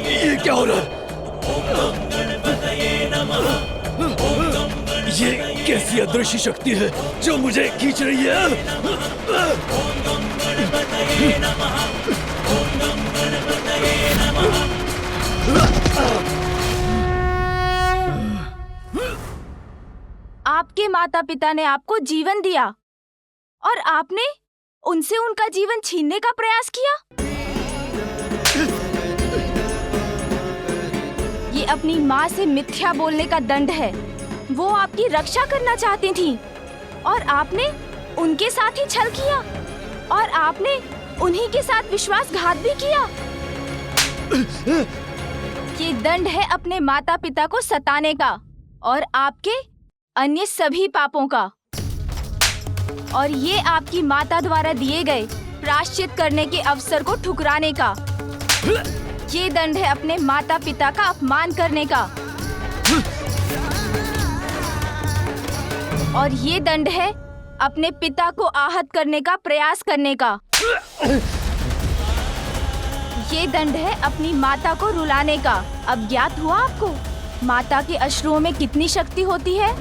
ये क्या हो रहा है? ये कैसी अदृश्य शक्ति है जो मुझे खींच रही है? आपके माता पिता ने आपको जीवन दिया और आपने उनसे उनका जीवन छीनने का प्रयास किया। ये अपनी माँ से मिथ्या बोलने का दंड है। वो आपकी रक्षा करना चाहती थी और आपने उनके साथ ही छल किया और आपने उन्हीं के साथ विश्वासघात भी किया। ये दंड है अपने माता पिता को सताने का और आपके अन्य सभी पापों का, और ये आपकी माता द्वारा दिए गए प्रायश्चित करने के अवसर को ठुकराने का। ये दंड है अपने माता पिता का अपमान करने का, और ये दंड है अपने पिता को आहत करने का प्रयास करने का। ये दंड है अपनी माता को रुलाने का। अब ज्ञात हुआ आपको माता के अश्रुओं में कितनी शक्ति होती है।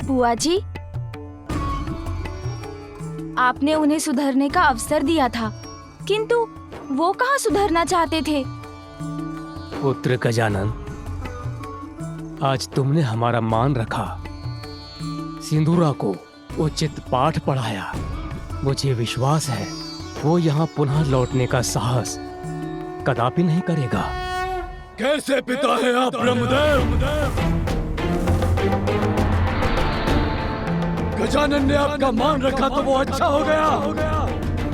बुआ जी, आपने उन्हें सुधरने का अवसर दिया था, किंतु वो कहाँ सुधरना चाहते थे। पुत्र गजानन, आज तुमने हमारा मान रखा, सिंदूरा को उचित पाठ पढ़ाया। मुझे विश्वास है वो यहाँ पुनः लौटने का साहस कदापि नहीं करेगा। कैसे पिता है आप ब्रह्मदेव? गजानन ने आपका मान रखा तो वो अच्छा हो गया।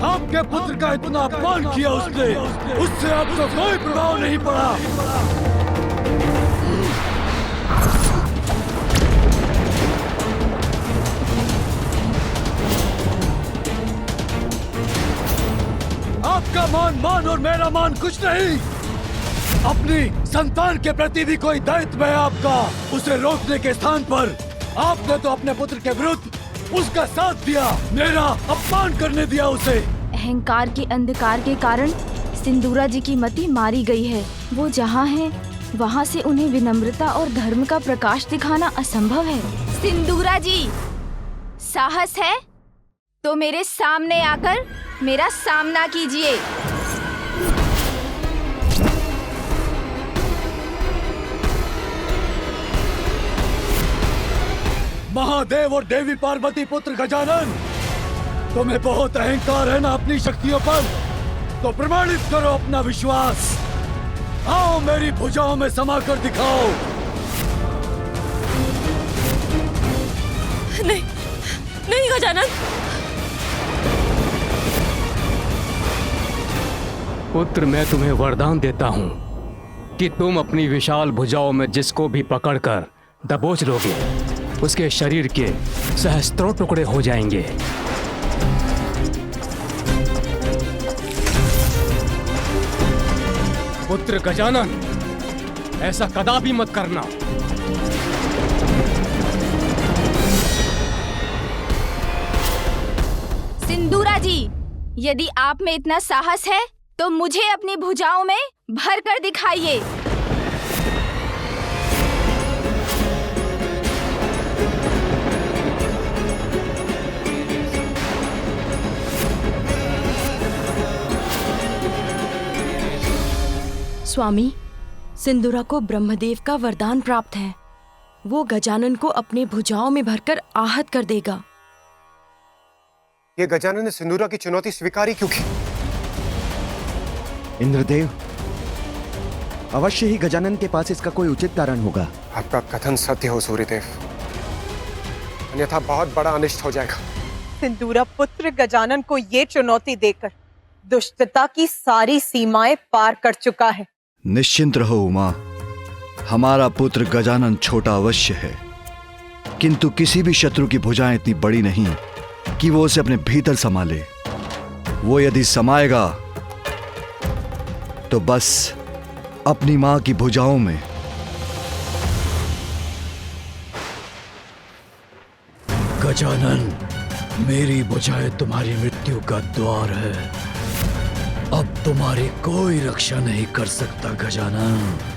आपके पुत्र का इतना अपमान किया उसने, उससे आपको कोई प्रभाव नहीं पड़ा। आपका मान और मेरा मान कुछ नहीं। अपनी संतान के प्रति भी कोई दायित्व है आपका। उसे रोकने के स्थान पर आपने तो अपने पुत्र के विरुद्ध उसका साथ दिया, मेरा अपमान करने दिया उसे। अहंकार के अंधकार के कारण सिंदूरा जी की मति मारी गई है। वो जहाँ हैं, वहाँ से उन्हें विनम्रता और धर्म का प्रकाश दिखाना असंभव है। सिंदूरा जी, साहस है तो मेरे सामने आकर मेरा सामना कीजिए। महादेव और देवी पार्वती पुत्र गजानन, तुम्हें बहुत अहंकार है ना अपनी शक्तियों पर, तो प्रमाणित करो अपना विश्वास। आओ मेरी भुजाओं में समा कर दिखाओ। नहीं, नहीं गजानन, पुत्र, मैं तुम्हें वरदान देता हूं कि तुम अपनी विशाल भुजाओं में जिसको भी पकड़कर दबोच लोगे, उसके शरीर के सहस्त्रों टुकड़े हो जाएंगे। पुत्र गजानन, ऐसा कदापि मत करना। सिंदूरा जी, यदि आप में इतना साहस है तो मुझे अपनी भुजाओं में भर कर दिखाइए। स्वामी, सिंदूरा को ब्रह्मदेव का वरदान प्राप्त है। वो गजानन को अपने भुजाओं में भरकर आहत कर देगा। ये गजानन ने सिंदूरा की चुनौती स्वीकारी क्यों की? इंद्रदेव, अवश्य ही गजानन के पास इसका कोई उचित कारण होगा। आपका कथन सत्य हो सूर्यदेव, अन्यथा बहुत बड़ा अनिष्ट हो जाएगा। सिंदूरा पुत्र गजानन को ये चुनौती देकर दुष्टता की सारी सीमाएं पार कर चुका है। निश्चिंत रहो उमा, हमारा पुत्र गजानन छोटा अवश्य है, किंतु किसी भी शत्रु की भुजाएं इतनी बड़ी नहीं कि वो उसे अपने भीतर संभाले। वो यदि समाएगा तो बस अपनी मां की भुजाओं में। गजानन, मेरी भुजाएं तुम्हारी मृत्यु का द्वार है। अब तुम्हारी कोई रक्षा नहीं कर सकता गजानन।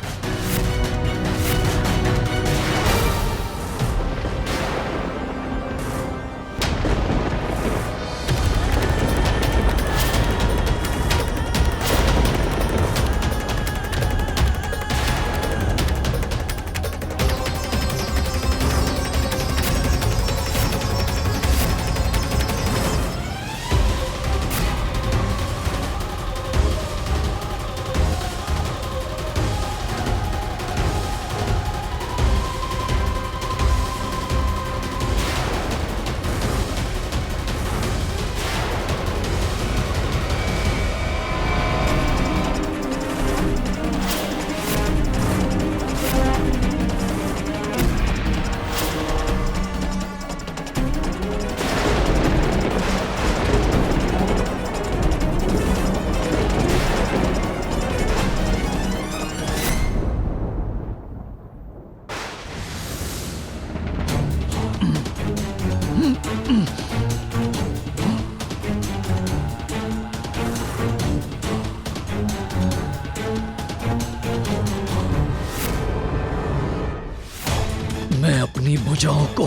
मैं अपनी भुजाओं को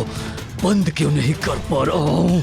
बंद क्यों नहीं कर पा रहा हूं?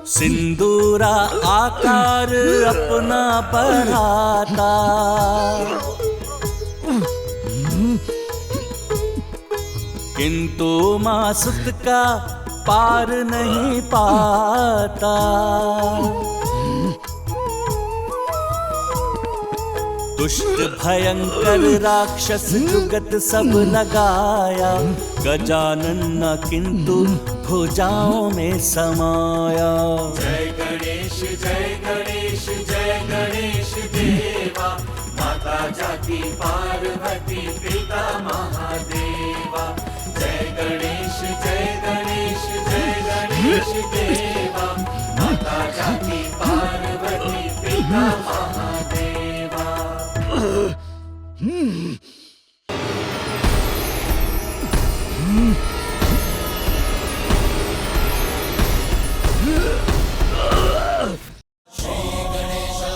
सिंदूरा आकार अपना बढ़ाता, किंतु मासुत का पार नहीं पाता। दुष्ट भयंकर राक्षस जुगत सब लगाया, गजानन न किंतु भुजाओं में समाया। जय गणेश जय गणेश जय गणेश देवा, माता जाति पार्वती पिता महादेवा। जय गणेश जय गणेश जय गणेश देवा, माता जाति पार्वती पिता महादेवा।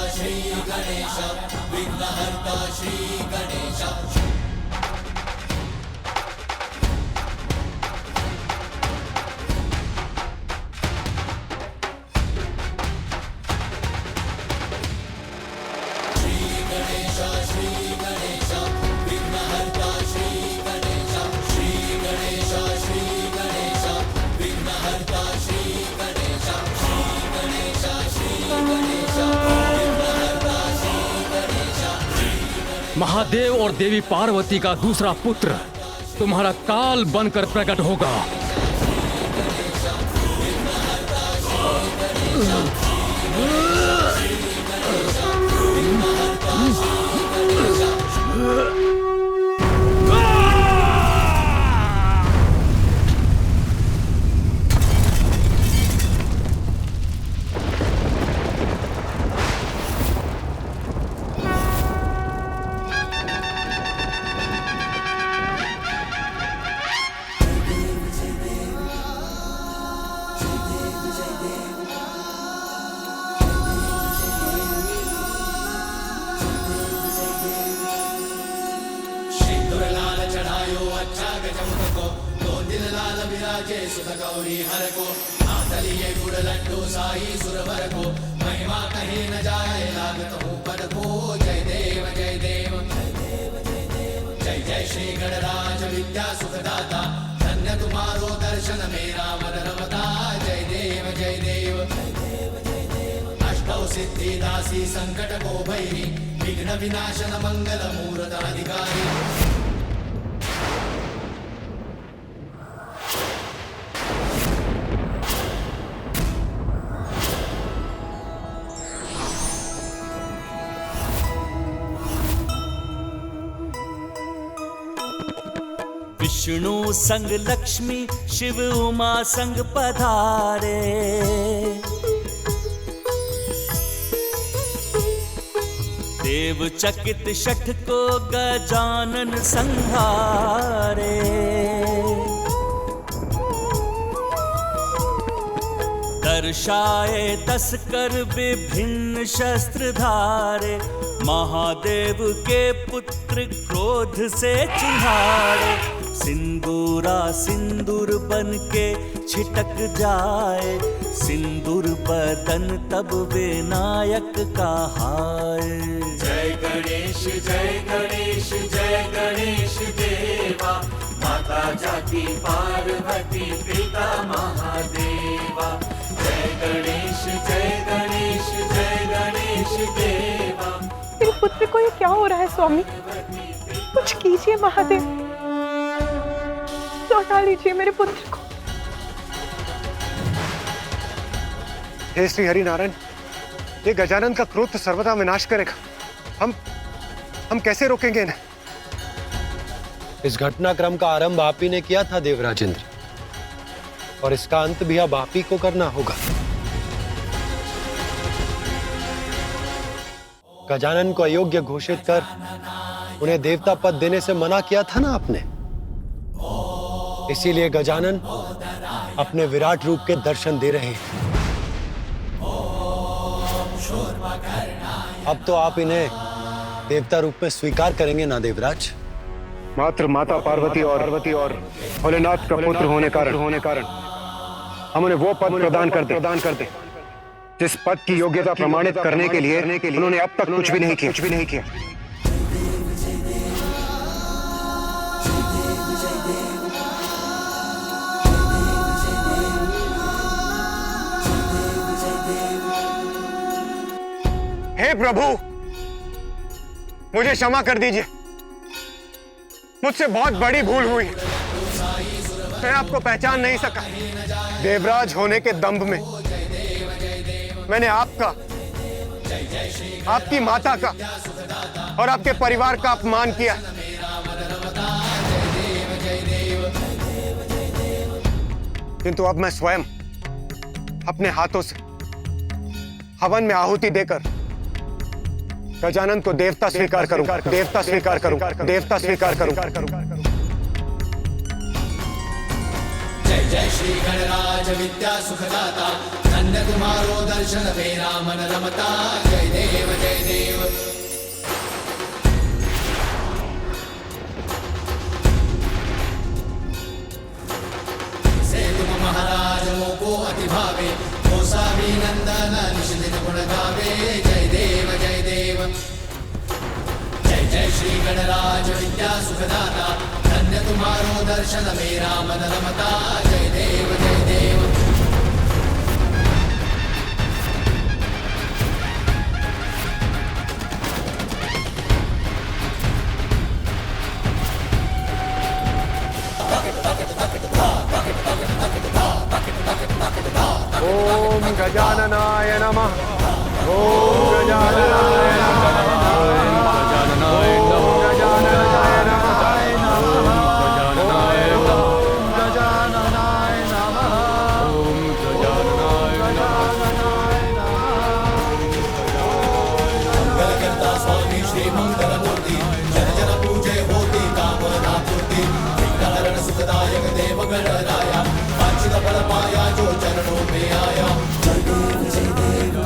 श्री गणेश विघ्नहर्ता महादेव और देवी पार्वती का दूसरा पुत्र तुम्हारा काल बनकर प्रकट होगा। सिद्धिदासी संकट को भैरी विघ्न विनाशन मंगल मूर्त अधिकारी। विष्णु संग लक्ष्मी शिव उमा संग पधारे, देव चकित शठ को गजानन संहारे। दर्शाए 10 कर विभिन्न शस्त्र धारे, महादेव के पुत्र क्रोध से चिन्हारे। सिंदूरा सिंदूर बन के छिटक जाए, सिंदूर बदन तब विनायक कहाए। जय गणेश जय गणेश जय गणेश देवा, माता जाकी पार्वती पिता महादेवा। जय गणेश जय गणेश जय गणेश देवा। मेरे पुत्र को ये क्या हो रहा है स्वामी? कुछ कीजिए महादेव, लौटा लीजिए मेरे पुत्र को। हे श्री हरि नारायण, ये गजानन का क्रोध तो सर्वदा विनाश करेगा। हम कैसे रोकेंगे इन्हें? इस घटनाक्रम का आरंभ आप ही ने किया था देवराज इंद्र, और इसका अंत भी अब आप ही को करना होगा। गजानन को अयोग्य घोषित कर उन्हें देवता पद देने से मना किया था ना आपने। इसीलिए गजानन अपने विराट रूप के दर्शन दे रहे हैं। अब तो आप इन्हें देवता रूप में स्वीकार करेंगे ना देवराज? मात्र माता पार्वती और भोलेनाथ का पुत्र होने कारण हम उन्हें वो पद प्रदान कर दे जिस पद की योग्यता प्रमाणित करने के लिए उन्होंने अब तक कुछ भी नहीं किया। हे प्रभु, मुझे क्षमा कर दीजिए, मुझसे बहुत बड़ी भूल हुई। मैं आपको पहचान नहीं सका। देवराज होने के दंभ में मैंने आपका, आपकी माता का और आपके परिवार का अपमान किया। किंतु अब मैं स्वयं अपने हाथों से हवन में आहुति देकर गजानन को देवता स्वीकार करूंगा। जय जय श्री गणराज विद्या सुखदाता, धन्य तुम्हारो दर्शन मेरा मन रमता। जय देव जय देव। से तुम महाराज मोको अति भावे, गोसावी नंदन निषिदिन गुण गावे। जय देव जय देव। जय जय श्री गणराज विद्या सुखदाता, धन्य तुम्हारो दर्शन मेरा मन रमता। जय देव जय देव। गजाननाय नमः। ओम गजाननाय नमः। गजाननाय नमः। गजाननाय नमः। गजाननाय नमः। गजाननाय नमः। ओम गजाननाय मंगलकर्ता स्वामी श्री मंगलमूर्ति जन जन पूजे होती कामना पूर्ति विघ्नहरण सुखदायक देव गणराया वांछित फल पाया जो चरणों में आया। जय देव जय देव।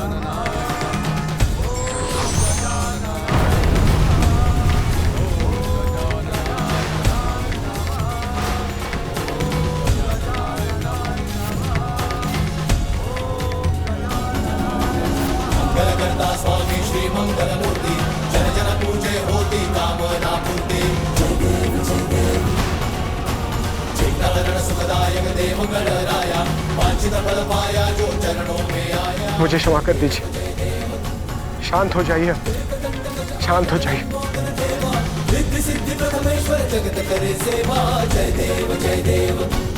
मंगलकर्ता स्वामी श्री मंगलमूर्ति जन जन पूजे होती कामना पूर्ति जय देव जय देव। विघ्नहरण सुखदायक देव गणराया वांछित फल पाया जो चरणों में आया। मुझे क्षमा कर दीजिए। शांत हो जाइए, शांत हो जाइए। रिद्धि सिद्धि प्रथमेश्वर जगत करे सेवा। जय देव जय देव।